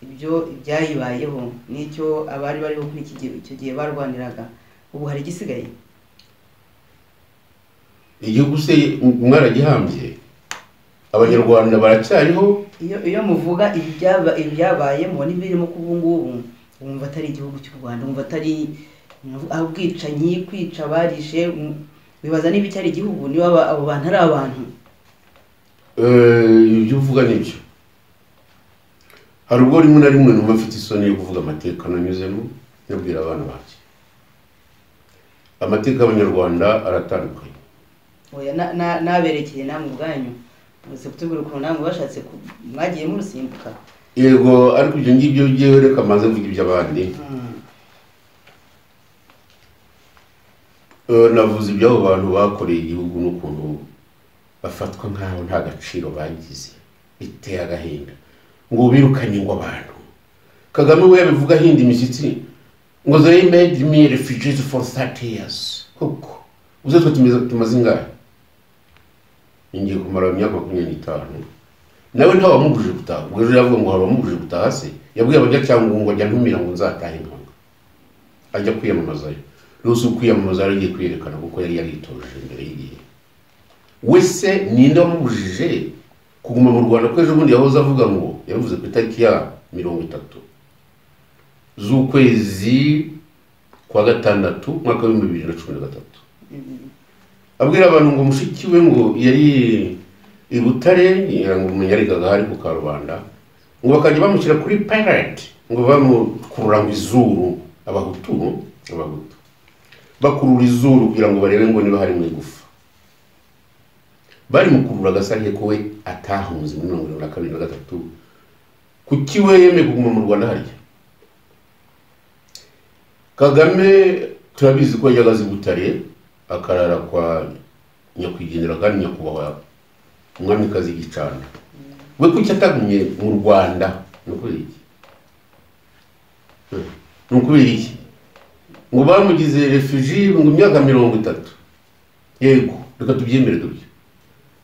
ibyo ibyayibayeho n'icyo abari bariho kuri icyo gihe barwaniraga, ubu hari igisigaye? Igihugu se mwaragihambye, abanyarwanda baracyariho. Iyo muvuga ibyabayemo n'ibirimo kubu ngubu, wumva atari igihugu cy'u Rwanda, wumva atari ubwicanyi, kwica barishe, bibaza niba cyari igihugu, niba abo bantu ari abantu. Ibyo uvuga nibyo. Hari ubwo rimwe na rimwe numva mfite isoni yo kuvuga amateka nanyuzemo, nyabwira abana bake. Amateka y'abanyarwanda aratandukanye. Oya naberekeye namwe ubwanyu, muze kutubwira ukuntu namwe bashatse mwagiye murusimbuka. Yego, ariko ibyo ngibyo byewe reka maze mvuga iby'abandi. Navuze iby'abo bantu bakoreye igihugu n'ukuntu bafatwa nk'aho nta gaciro bagize, biteye agahinda ngo birukanye ngo abantu. Kagame we yabivuga hinda imishyitsi ngo they made me refugees for 30 years. Koko uze twe tumaze ingahe? Ingiye kumara imyaka 25. Nawe nta wamubuje gutaha. Ubwo rero yavuga ngo hari wamubuje gutaha se, yabwiye abajya cyangwa ngo ajya ntumira ngo nzatahe nkanga. Ajya kwiyamamazayo. Rusu kwiyamamaza ari kwiyerekana kuko yari yaritoje imbere y'igihe. Wese ninde wamubujije kuguma mu Rwanda ko ejo bundi yahoze avuga ngo yavuze ku itariki ya 30 z'ukwezi kwa gatandatu mwaka wa 2013. Abwira abantu ngo mushiki we ngo yari i Butare, ngo umunyarigaga hari ku Karubanda, ngo bakajya bamushyira kuri pirate, ngo bamukurura ngo izuru abahutu bakurura izuru kugira ngo barebe ngo niba hari mu igufa. Bari mukurura gasariye ko we atahunze muri 2023. Kuki we yemeye kuguma mu Rwanda harya? Kagame turabizi ko yagaze Butare akarara kwa nyakwigendera kandi nyakubahwa umwamikazi Gicanda. We kuki atagumye mu Rwanda? Nukubera iki? Ngo bamugize refugee ngo imyaka 30. Yego, reka tubyemere dutyo.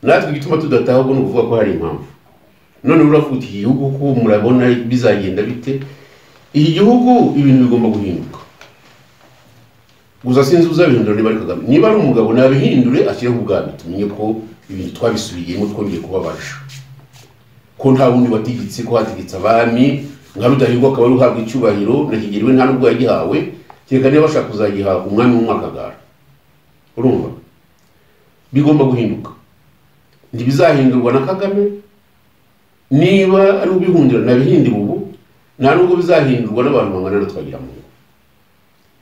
Natwe gituma tudataha ubwo nuvuga ko hari impamvu. None uravuga uti igihugu ko murabona bizagenda bite? Iki gihugu ibintu bigomba guhinduka. Gusa sinzi uzabihindura niba ari Kagame. Niba ari umugabo nabihindure ashyire ku bwami, tumenye ko ibintu twabisubiyemo twongeye kubabaje. Ko nta wundi watigitse, ko hatigitse abami, nka Rudahigwa akaba ruhabwa icyubahiro, na Kigeli nta nubwo yagihawe, kereka niba bashaka kuzagiha umwami w'umwakagara. Urumva? Bigomba guhinduka. Ntibizahindurwa na Kagame. Niba ari ubihundira nabihindira ubu, nta nubwo bizahindurwa n'abantu bangana na Twagiramungu.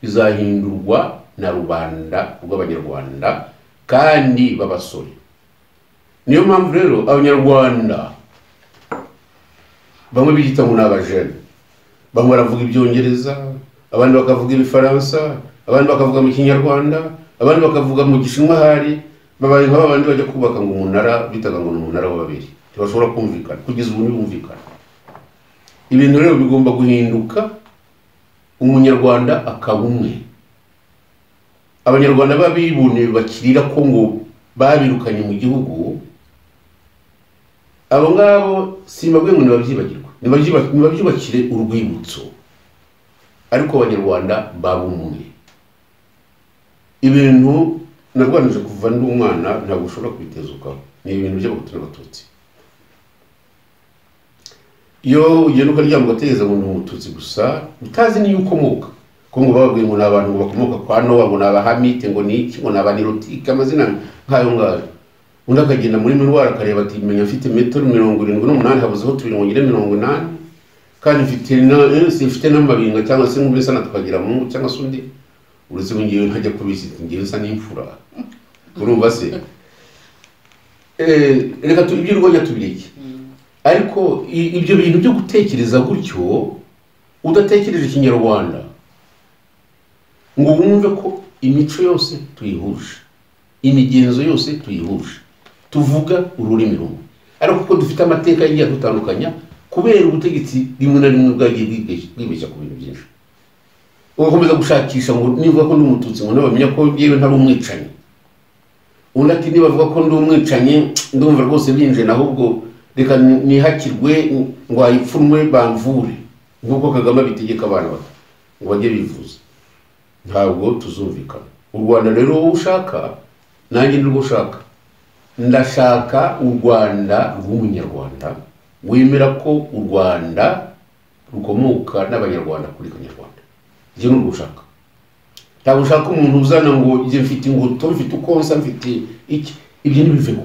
Bizahindurwa na rubanda rw'abanyarwanda kandi babasore. Niyo mpamvu rero abanyarwanda bamwe bigita ngo n'abajene, bamwe baravuga ibyongereza, abandi bakavuga ibifaransa, abandi bakavuga mu Kinyarwanda, abandi bakavuga mu Gishinwa. Hari babaye nk'abandi bajya kubaka ngo umunara bitaga ngo umunara wa babiri, ntibashobora kumvikana kugeza ubu ntibumvikana. Ibintu rero bigomba guhinduka, umunyarwanda akaba umwe. Abanyarwanda babibone bakirira ko ngo babirukanye mu gihugu, abo ngabo simbabwe ngo nibabyibagirwa, nibabyubakire urwibutso, ariko abanyarwanda babumwe. Ibintu narwanije kuva ndi umwana ntabwo ushobora kubitezukaho, ni ibintu by'abahutu n'abatutsi. Iyo ugenda ukaryama ugategereza ngo ni umututsi gusa utazi niyo ukomoka, ko ngo bababwiye ngo ni abantu ngo bakomoka kwa Nowa, ngo ni abahamite, ngo ni iki, ngo ni abanirotike, amazina nk'ayo ngayo. Undi akagenda muri miruwari akareba ati menya mfite metero 78 habuzeho 280, kandi mfite n'amabinga cyangwa se nk'ubisa na Twagiramungu cyangwa se undi. Uretse ngo ngiye ntajya kubisita, ngiye nsa n'imfura. Urumva se? Reka iby'urwanya tubireke. Ariko ibyo bintu byo gutekereza gutyo udatekereje Ikinyarwanda ngo wumve ko imico yose tuyihuje, imigenzo yose tuyihuje, tuvuga ururimi rumwe, ariko kuko dufite amateka yagiye dutandukanya kubera ubutegetsi rimwe na rimwe bwagiye bwibeshya ku bintu byinshi. ugakomeza gushakisha ngo nivuga ko ndi umututsi ngo nabamenya ko yewe ntari umwicanyi, undi ati niba bavuga ko ndi umwicanyi ndumva rwose binje ahubwo reka nihakirwe ngo ayipfunwe bamvure nk'uko Kagame abitegeka abana bato ngo bajye bivuza. Ntabwo tuzumvikana. U Rwanda rero wowe ushaka nanjye nirwo ushaka. Ndashaka u Rwanda rw'umunyarwanda wemera ko u Rwanda rukomoka n'abanyarwanda kuri Kanyarwanda. Ibyo nirwo ushaka. Ntabwo ushaka umuntu uzana ngo njye mfite ingoto mfite ukonsa mfite iki, ibyo ntibiveho.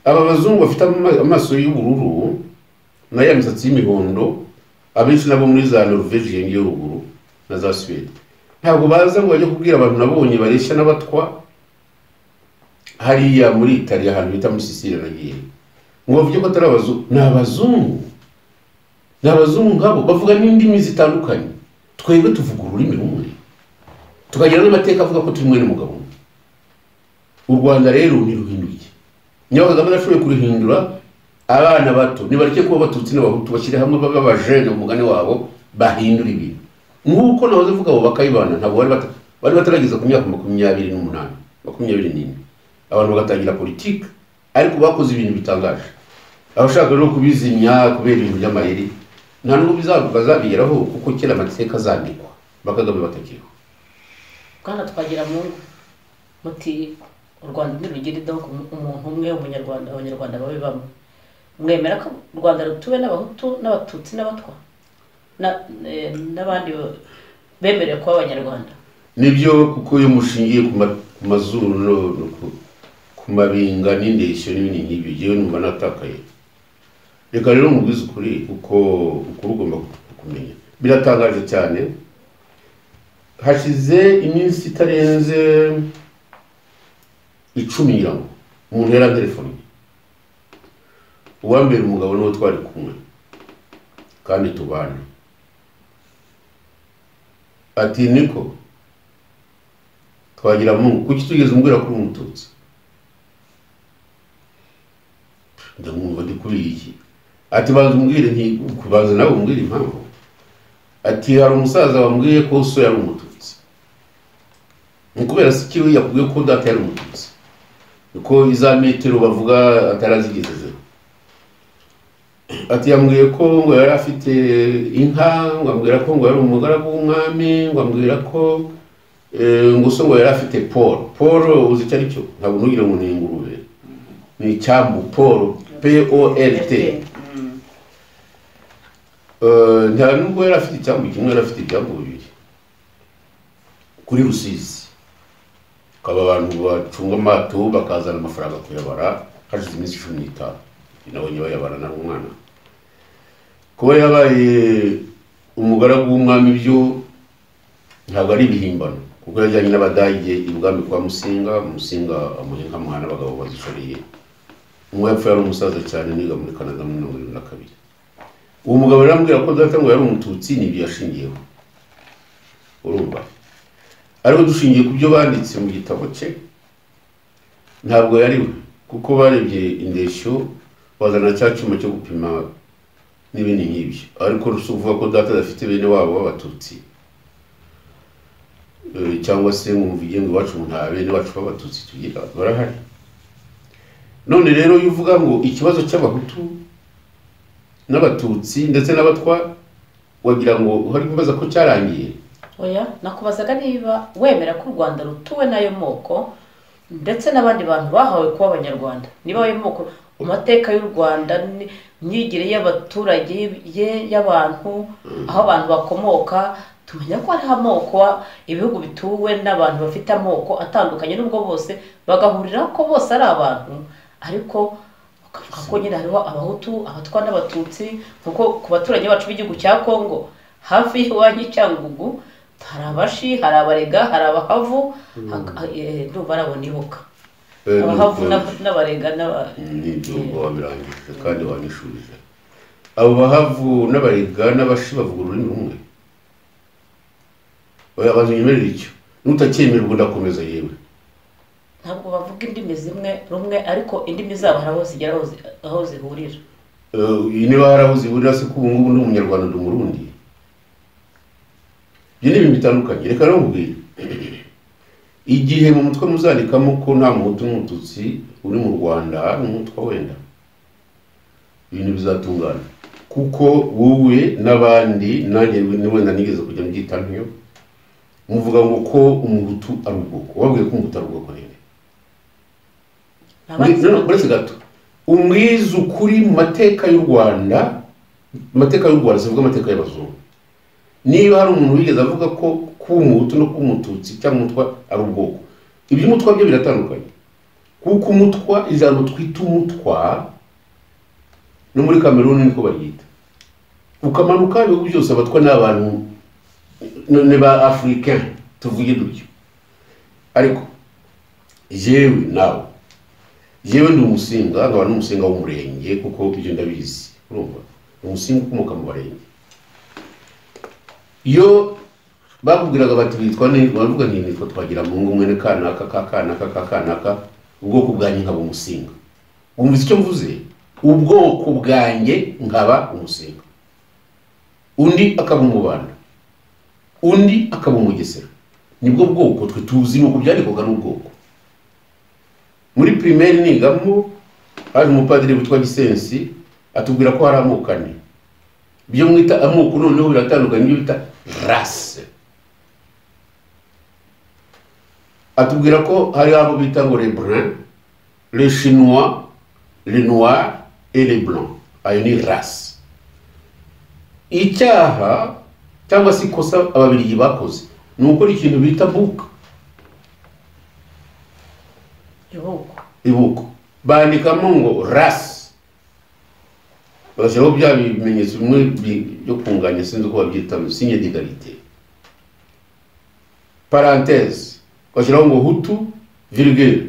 Aba bazungu bafite amaso y'ubururu na ya misatsi y'imihondo abenshi nabo muri za Norvège ngiyo ruguru na za Sweden, ntabwo baza ngo bajye kubwira abantu nabonye bareshya n'abatwa hariya muri Italia ahantu bita muri Sicile nagiye ngo bavuge ko atari abazungu. Ni abazungu nkabo bavuga n'indimi zitandukanye, twebwe tuvuga ururimi rumwe tukagira n'amateka avuga ko turi mwene mugabo. U Rwanda rero niruhinduye. Nyawo Kagame ashoboye kurihindura, abana bato nibareke kuba Abatutsi n'Abahutu bashyire hamwe babajene umugani wabo bahindura ibintu. Nk'uko nahoze vuga abo bakayibana ntabwo bari batarageza ku myaka 28 24 abantu bagatangira politiki ariko bakoze ibintu bitangaje. Abashaka rero kubizimya kubera ibintu by'amayeri nta nubwo bazabigeraho kuko kera amateka azandikwa bakagame batakiriho. Bwana Twagiramungu muti u Rwanda ntirugira umuntu umwe umunyarwanda, abanyarwanda babe bamwe. Mwemera ko u Rwanda rutuwe n'Abahutu n'Abatutsi n'Abatwa n'abandi bemerewe kuba abanyarwanda? Nibyo, kuko iyo mushingiye ku mazuru no ku mabinga n'indeshyo n'ibindi nk'ibyo jewe numva natakaye. Reka rero mubwize ukuri kuko ugomba kumenya. Biratangaje cyane, hashize iminsi itarenze 10 nyirango umuntu yarantelefone. Uwambere umugabo n'uwo twari kumwe kandi tubana, ati niko Twagiramungu kuki tugeze umbwira kuri umututsi? Ndamwumva ndikubiye iki? Ati banza umbwire nti kubanza nawe umbwire impamvu. Ati hari umusaza wambwiye ko so yari umututsi. Mukubera sikiwe yakubwiye ko data yari umututsi. Uko iza metero bavuga atarazigeze. Ati yambwiye ko ngo yari afite inka, ngo ambwira ko ngo yari umugaragu w'umwami, ngo ambwira ko ngo so ngo yari afite Paul uzi cyari cyo ntabwo nugire ngo ni ingurube, ni cyambu Paul POLT. Nta nubwo yari afite icyambu kimwe, yari afite ibyambu bibiri kuri Rusizi. Kaba abantu bacunga amato bakazana amafaranga kuyabara hashize iminsi 15 nabonye bayabara na umwana. Kuba yabaye umugaragu w'umwami byo ntabwo ari ibihimbano, kuko yajyanye n'Abadage ibwami kwa Musinga amuhenga mwana abagabo bazishoreye. Umwe yapfuye ari umusaza cyane niga muri Canada muri 1972. Uwo mugabo yarambwira ko data ngo yari umututsi n'ibyo yashingiyeho. Urumva? Ariko dushingiye ku byo banditse mu gitabo cye ntabwo yari we, kuko barebye indeshyo bazana cya cyuma cyo gupima n'ibindi nk'ibyo. Ariko rusuvuga ko data adafite bene wabo b'Abatutsi, cyangwa se mwumviye ngo iwacu nta bene wacu b'Abatutsi tugira, barahari. None rero yuvuga ngo ikibazo cy'Abahutu n'Abatutsi ndetse n'Abatwa wagira ngo hari kubaza ko cyarangiye. Oya, nakubazaga niba wemera ko u Rwanda rutuwe n'ayo moko ndetse n'abandi bantu bahawe kuba abanyarwanda. Niba ayo moko amateka y'u Rwanda myigire y'abaturage y'abantu aho abantu bakomoka, tumenya ko ari amoko ibihugu bituwe n'abantu bafite amoko atandukanye nubwo bose bagahurira ko bose ari abantu, ariko bakavuga ko nyine hariho Abahutu, Abatwa n'Abatutsi. Kuko ku baturage bacu b'igihugu cya Kongo hafi y'iwanyu Cyangugu hari Abashi, hari Abarega, hari Abahavu, ndumva arabona ibuka Abahavu n'Abarega n'ibyo wabirangije kandi wanishurije. Abo Bahavu n'Abarega n'Abashi bavuga ururimi rumwe. Oya bazunyemerera icyo nutacyemera ubwo ndakomeza yewe. Ntabwo bavuga indimi zimwe rumwe, ariko indimi zabo haraho zigera aho zihurira. Niba haraho zihurira se ko ubu ngubu ndi umunyarwanda ndi umurundi. ibyo ni ibintu bitandukanye. Reka rero nkubwire, igihe mu mutwe muzandikamo ko nta muhutu n'umututsi uri mu Rwanda n'umutwe wenda, ibintu bizatungana, kuko wowe n'abandi nanjye wenda nigeze kujya mbyita ntyo, muvuga ngo ko umuhutu ari ubwoko. Wabwiye ko umuhutu ari ubwoko nene? Uretse gato umwiza ukuri mu mateka y'u Rwanda, amateka y'u Rwanda sivuga amateka y'abazungu. Niba hari umuntu wigeze avuga ko kuba umuhutu no kuba umututsi cyangwa umutwa ari ubwoko, ibyo umutwa byo biratandukanye. Kuko umutwa, ijambo twita umutwa no muri Cameroon niko bayita, ukamanuka ibihugu byose abatwa n'abantu ne ba Africain tuvuge dutyo. Ariko jewe nawe, jewe ndi umusinga, nkaba n'umusinga w'umurenge, kuko ibyo ndabizi. Urumva, umusinga ukomoka mu barenge. Iyo bakubwiraga bati bitwa ne, bavuga nti nitwa Twagiramungu mwene kanaka, ubwoko bwanjye nkaba umusinga. Wumvise icyo mvuze? Ubwoko bwanjye nkaba umusinga, undi akaba umubanda, undi akaba umugesera. Nibwo bwoko twe tuzi, nuko byandikwaga n'ubwoko. Muri primaire nigamo haje umupadiri witwa Gisensi atubwira ko hari amoko ane. Byo mwita amoko noneho biratandukanye, ibyo bita race. Atubwira ko hari abo bita ngo les bruns, les chinois, les noirs et les blancs. Ayo ni race. Icyaha cyangwa se ikosa ababirigi bakoze ni ukora ikintu bita buka. Ibuko bandikamo ngo race, bashyiraho bya bimenyetso bimwe byo kunganya, sinzi uko babyita, signe d'égalité, parenthèse, bashyiraho ngo hutu virgule,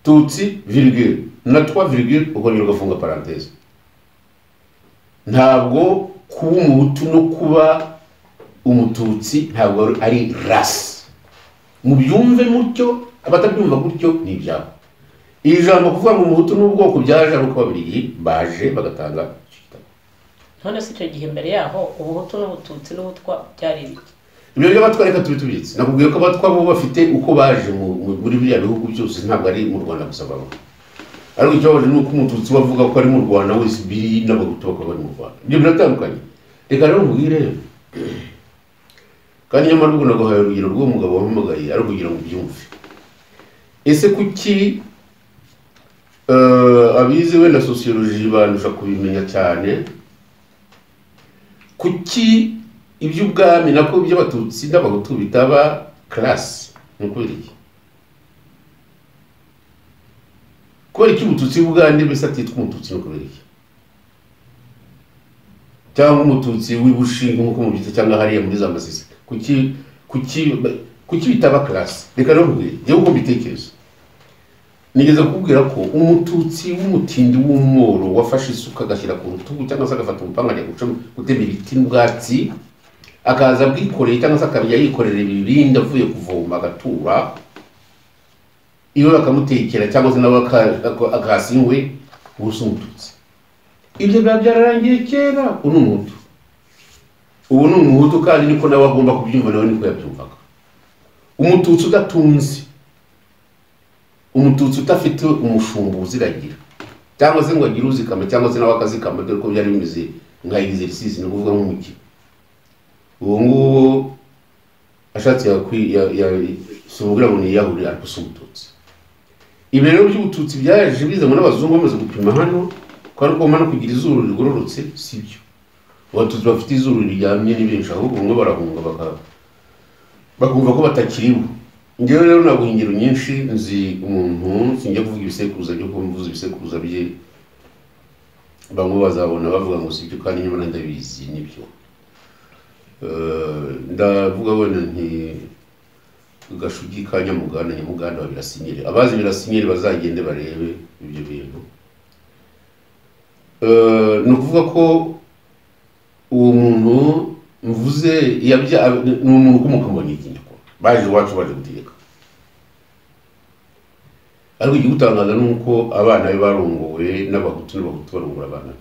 tutsi virgule, na 3 virgule, ukongera ugafunga parenthèse. Ntabwo kuba umuhutu no kuba umututsi ntabwo ari race. Mubyumve mutyo, abatabyumva gutyo ni ibyabo. Ijambo kuvuga ngo umuhutu n'ubwoko byaje ari uko babiri baje bagatanga kitabo. None se icyo gihe mbere yaho ubuhutu n'ubututsi n'ubutwa byari ibiki? Ibyo byo batwareka tubitse. Nakubwiye ko abatwa bo bafite uko baje muri biriya bihugu byose, ntabwo ari mu Rwanda gusa babo. Ariko icyo baje nuko umututsi bavuga ko ari mu Rwanda wese biri n'abahutu bakaba bari mu Rwanda. Ibyo biratandukanye. Reka rero mbwire, kandi nyamara ubwo naguhaye urugero rw'umugabo wahamagaye ari kugira ngo ubyumve. Ese kuki abize wenda sociology bandusha kubimenya cyane, kuki iby'ubwami nako by'abatutsi n'abahutu bitaba class? Nukuri kubera iki ubututsi bw'Uganda mbese atitwa umututsi? Nukuri cyangwa umututsi w'ibushinga nkuko mubyita, cyangwa hariya muri za Masisi, kuki bitaba class? Reka rero mbwire jewe uko mbitekereza. Nigeze kubwira ko umututsi w'umutindi w'umworo wafashe isuka agashyira ku rutugu, cyangwa se agafata umupanga ajya gutema ibiti n'ubwatsi, akaza bwikoreye, cyangwa se akabya yikorera ibibindi avuye kuvoma agatura, iyo bakamutekera cyangwa se nawe akasinywe, ubusa umututsi. Ibyo biba byararangiye kera. Ubu ni umuhutu, ubu ni umuhutu, kandi niko nawe agomba kubyumva, nawe niko yabyumvaga. Umututsi udatunze, umututsi utafite umushumba uziragira, cyangwa se ngo agire uzikama, cyangwa se nawe akazikama, dore ko byari bimeze nka exercice, ni ukuvuga nk'umuki. Uwo nguwo ashatse yakwigira ngo ni yahuri, ariko si umututsi. Ibi rero by'ubututsi byaje bizanwa n'abazungu bamaze gupima hano, ko ari ugomba no kugira izuru rigororotse, sibyo. Abatutsi bafite izuru riryamye ni benshi, ahubwo bamwe barahunga bakumva ko batakiriho. Ngewe rero ntabwo ingero nyinshi nzi umuntu, sinjya kuvuga ibisekuruza byo kumvuza ibisekuruza bye, bamwe bazabona bavuga ngo sibyo, kandi nyuma ndabizi nibyo. Ndavuga wenda nti Gashugi ka Nyamuganda wa Birasinyeri. Abazi Birasinyeri bazagende barebe ibyo bintu. Ni ukuvuga ko uwo muntu mvuze ni umuntu ukomoka mu Banyiginya, baje iwacu baje gutegeka. Ariko igigutangaza nuko abana be barongowe n'abahutu barongora abana.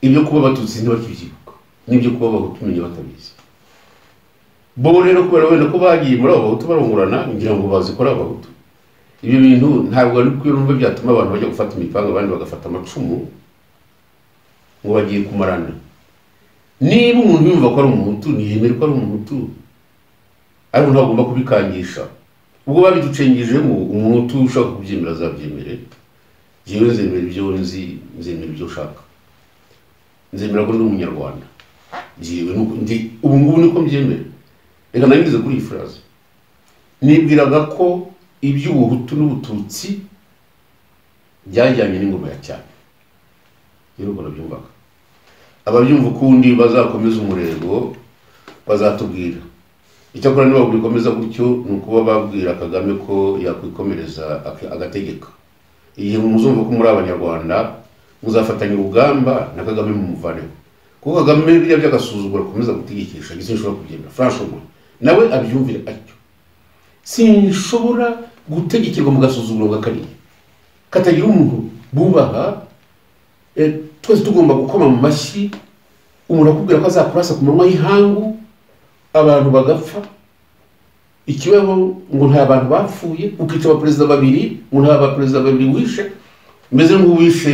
Ibyo kuba abatutsi ntibakibyibuka, n'ibyo kuba abahutu menya batabizi. bo rero kubera wenda ko bagiye muri abo bahutu barongorana ngira ngo bazi ko ari abahutu. Ibyo bintu ntabwo ari kuri numva byatuma abantu bajya gufata imipanga abandi bagafata amacumu ngo bagiye kumarana. Niba umuntu yumva ko ari umuhutu ntiyemere ko ari umuhutu, ariko ntagomba kubikangisha. Ubwo babiducengejemo umuhutu ushaka kubyemera azabyemere. Jewe nzemera ibyo nzi, nzemera ibyo ushaka, nzemera ko ndi umunyarwanda. Jewe ubu ngubu niko mbyemera. Reka nangize kuri iyi phrase. Nibwiraga ko iby'ubuhutu n'ubututsi byajyanye n'ingoma ya cyane. Rero ko nabyumvaga. Ababyumva ukundi bazakomeza umurego bazatubwira. Icyakora niba bikomeza gutyo ni ukuba babwira Kagame ko yakwikomereza agategeka. Igihe muzumva ko muri abanyarwanda muzafatanya urugamba na Kagame mumuvaneho. Kuko Kagame biriya by'agasuzuguro akomeza gutegekesha sinshobora kubyemera. Franchement nawe abyumvira atyo. Sinshobora gutegekerwa mu gasuzuguro gakariye. Katagira umuntu bubaha, twese tugomba gukoma mu mashyi, umuntu akubwira ko azakurasa ku manywa y'ihangu, abantu bagapfa. Ikibaho ngo nta bantu bapfuye, ukica abaperezida babiri, ngo nta baperezida babiri wishe, mbese nk'uwishe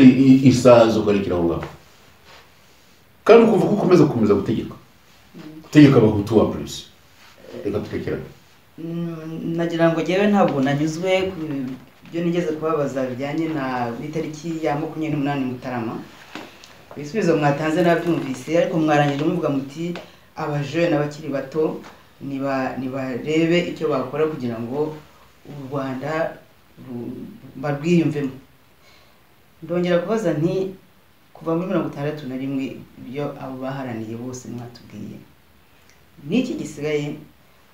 isazo ukarekera aho ngaho. Kandi ukumva ko ukomeza gutegeka abahutu wa polisi. Reka turekera. Nagira ngo jyewe ntabwo nanyuzwe ku byo nigeze kubabaza bijyanye na itariki ya 28 Mutarama. Ibisubizo mwatanze nabyumvise, ariko mwarangije muvuga muti abajeune n'abakiri bato nibarebe icyo bakora kugira ngo u Rwanda barwiyumvemo. Ndongera kubaza nti kuva muri 61 ibyo abo baharaniye bose mwatubwiye, niki gisigaye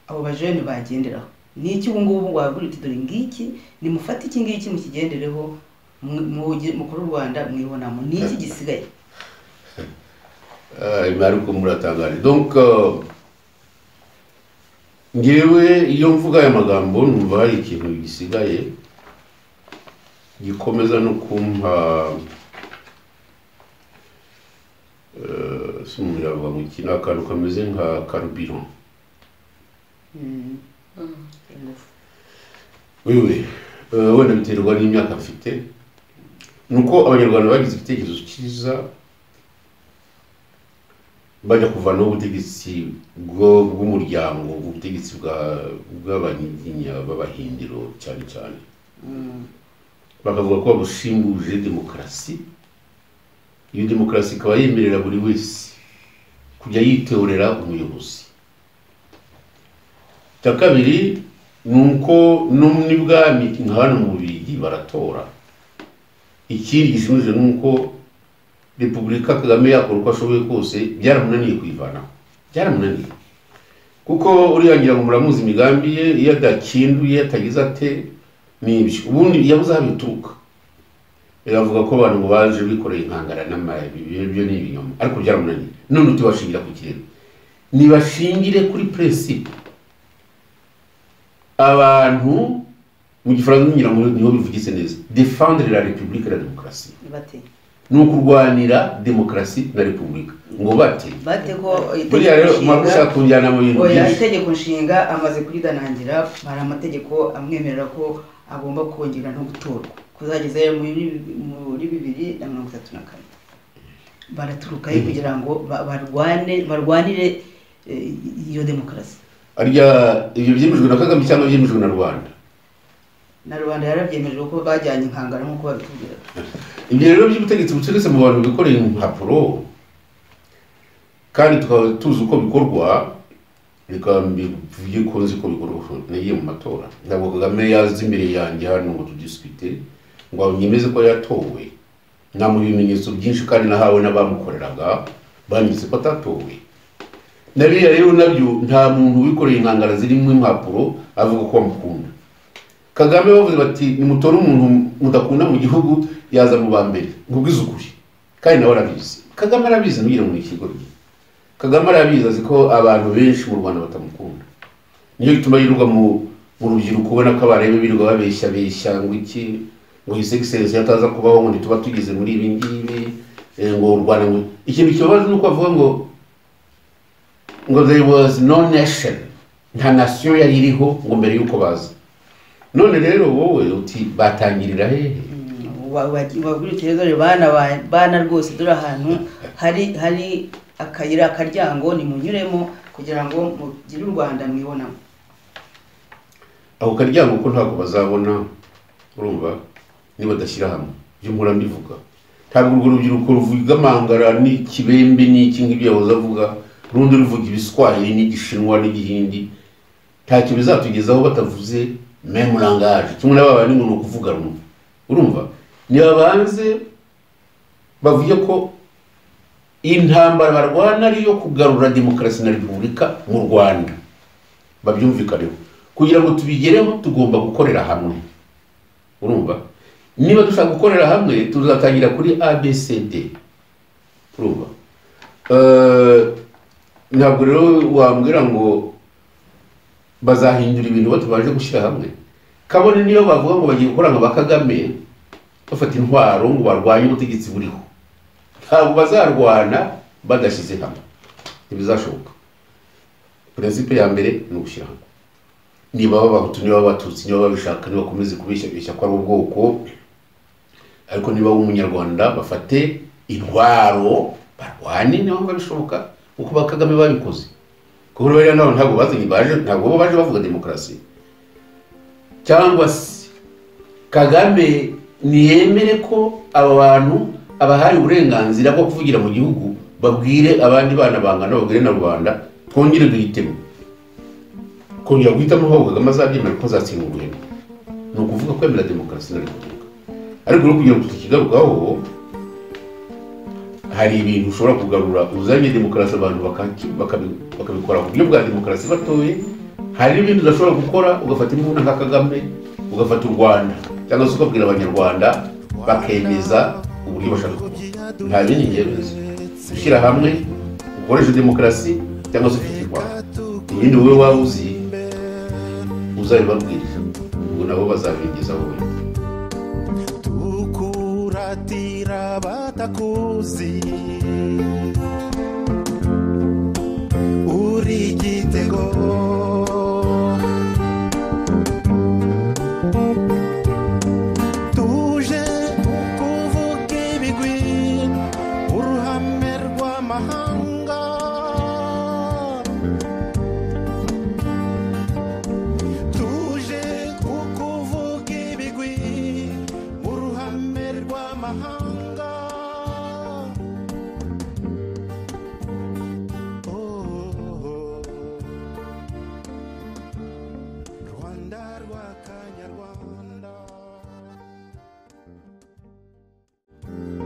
abo bajeune bagenderaho? Niki ubu ngubu wagura iti dore ngiki nimufata iki ngiki mukigendereho mukuru Rwanda mwibonamo? Niki gisigaye? Imaruko muratangari. Donc ngewe iyo mvuga aya magambo numva hari ikintu gisigaye gikomeza no kumpa sumira bavuga mu kintu akantu kameze nka carburant. Wenda biterwa n'imyaka mfite. Nuko abanyarwanda bagize igitekerezo cyiza bajya kuvanaho ubutegetsi bw'umuryango, ubutegetsi bw'abanyiginya b'abahindiro cyane cyane. Bakavuga ko babusimbuje demokarasi. Iyo demokarasi ikaba yemerera buri wese kujya yiteorera umuyobozi. Cya kabiri nuko n'ubwami nka hano mu Bubiligi baratora. Ikindi gishimije nuko Repubulika Kagame yakora uko ashoboye kose byaramunaniye kwivanaho. Byaramunaniye. Kuko uriyangira ngo muramuzi imigambi ye, iyo adakinduye atagize ate n'ibyo. Ubundi yabuze aho bituruka. Yavuga ko abantu baje bikoreye inkangara n'amabi byo ni ibinyoma. Ariko byaramunaniye. None tubashingira ku kirere. Nibashingire kuri principe. Abantu mu gifaransa ngira ngo niho bivugise neza. Défendre la République et la démocratie. Bate Nukurwanira demokarasi na repubulika. Ngo bate ko buriya rero mwagushaka kunjyana mu bintu byinshi. Itegeko nshinga amaze kuridanangira, hari amategeko amwemerera ko agomba kongera no gutorwa kuzageza muri 2034. Baraturuka kugira ngo barwanire iyo demokarasi. Arya ibyo byemejwe na Kagame cyangwa byemejwe na Rwanda? Na Rwanda yarabyemeje ko bajyanye inkangara nkuko babitubwira. Ibyo rero by'ubutegetsi bucegetse mu bantu bikoreye impapuro kandi tukaba tuzi uko bikorwa. Reka mbivuge ko nzi ko bikorwa nagiye mu matora. Ntabwo Kagame yazi imbere yanjye hano ngo tudispute ngo anyemeze ko yatowe. Nta mu bimenyetso byinshi kandi nahawe n'abamukoreraga banyise ko atatowe. Nabiriya rero nabyo nta muntu wikoreye inkangara zirimo impapuro avuga ko amukunda. Kagame bavuze bati nimutore umuntu mudakunda mu gihugu yaza mu bambere ngubwiza ukuri. Kandi nawe arabizi. Kagame arabizi nugire mu ikigo rye. Kagame arabizi azi ko abantu benshi mu Rwanda batamukunda. Niyo gituma yiruka mu rubyiruko ubona ko abarebe birirwa babeshya ngo iki ngo his excellence yataza kubaho ngo tuba tugeze muri ibi ngibi ngo Rwanda ngo ikintu kibabaza nuko avuga ngo there was no nation nta nasiyo yari iriho ngo mbere y'uko baza. None rero wowe uti batangirira hehe? wabwirije dore bana rwose dore ahantu hari akayira akaryango ni munyuremo kugira ngo mugire u Rwanda mwibonamo. Ako karyango ko ntabwo bazabona, urumva, niba dashyira hamwe. Byo mpora mbivuga, ntabwo urwo rubyiruko ruvuga amangara n'ikibembe n'iki ngibyo yahoze avuga, rundi ruvuga ibiswahili n'igishinwa n'igihindi, ntacyo bizatugezaho batavuze même langage. Kimwe n'ababandi ngo nukuvuga rumwe, urumva. Niba banze bavuye ko intambara barwana ari yo kugarura demokarasi na repubulika mu Rwanda, babyumvikaneho. Kugira ngo tubigereho tugomba gukorera hamwe, urumva. Niba dushaka gukorera hamwe tuzatangira kuri ABCD, urumva. Ntabwo rero wambwira ngo bazahindura ibintu batubaje gushyira hamwe. Kabone niyo bavuga ngo bagiye gukora nka Kagame bafata intwaro ngo barwanye ubutegetsi buriho, ntabwo bazarwana badashyize hamwe, ntibizashoboka. Principe ya mbere ni ugushyira hamwe. Niba Abahutu, niba Abatutsi, niba babishaka, niba bakomeze kubeshya ko ari ubwoko, ariko niba umunyarwanda bafate intwaro barwane, niba babishoboka uko Bakagame babikoze. Kuko rero nabo ntabwo baje bavuga demokarasi. Cyangwa se Kagame niyemere ko aba bantu abahaye uburenganzira bwo kuvugira mu gihugu, babwire abandi bana bangana, babwire na Rwanda twongere duhitemo. Kongera guhitamo aho Kagame azabyemera ko azatsinda ubuhemu, ni ukuvuga kwemera demokarasi na repubulika. Ariko rero kugira ngo tukigarukaho, hari ibintu ushobora kugarura uzanye demokarasi abantu bakabikora ku buryo bwa demokarasi batoye. Hari ibintu udashobora gukora ugafata imbunda nka Kagame, ugafata u Rwanda, cyangwa se ukabwira abanyarwanda bakemeza uburyo bashaka kuvuga. Nta bindi ngerezo, ushyira hamwe ukoresha demokarasi cyangwa se ufite Rwanda. Ibindi wowe waba uzi uzabibabwiriza, ngo nabo bazabigeza wowe. Tukuratira batakuzi uri igitego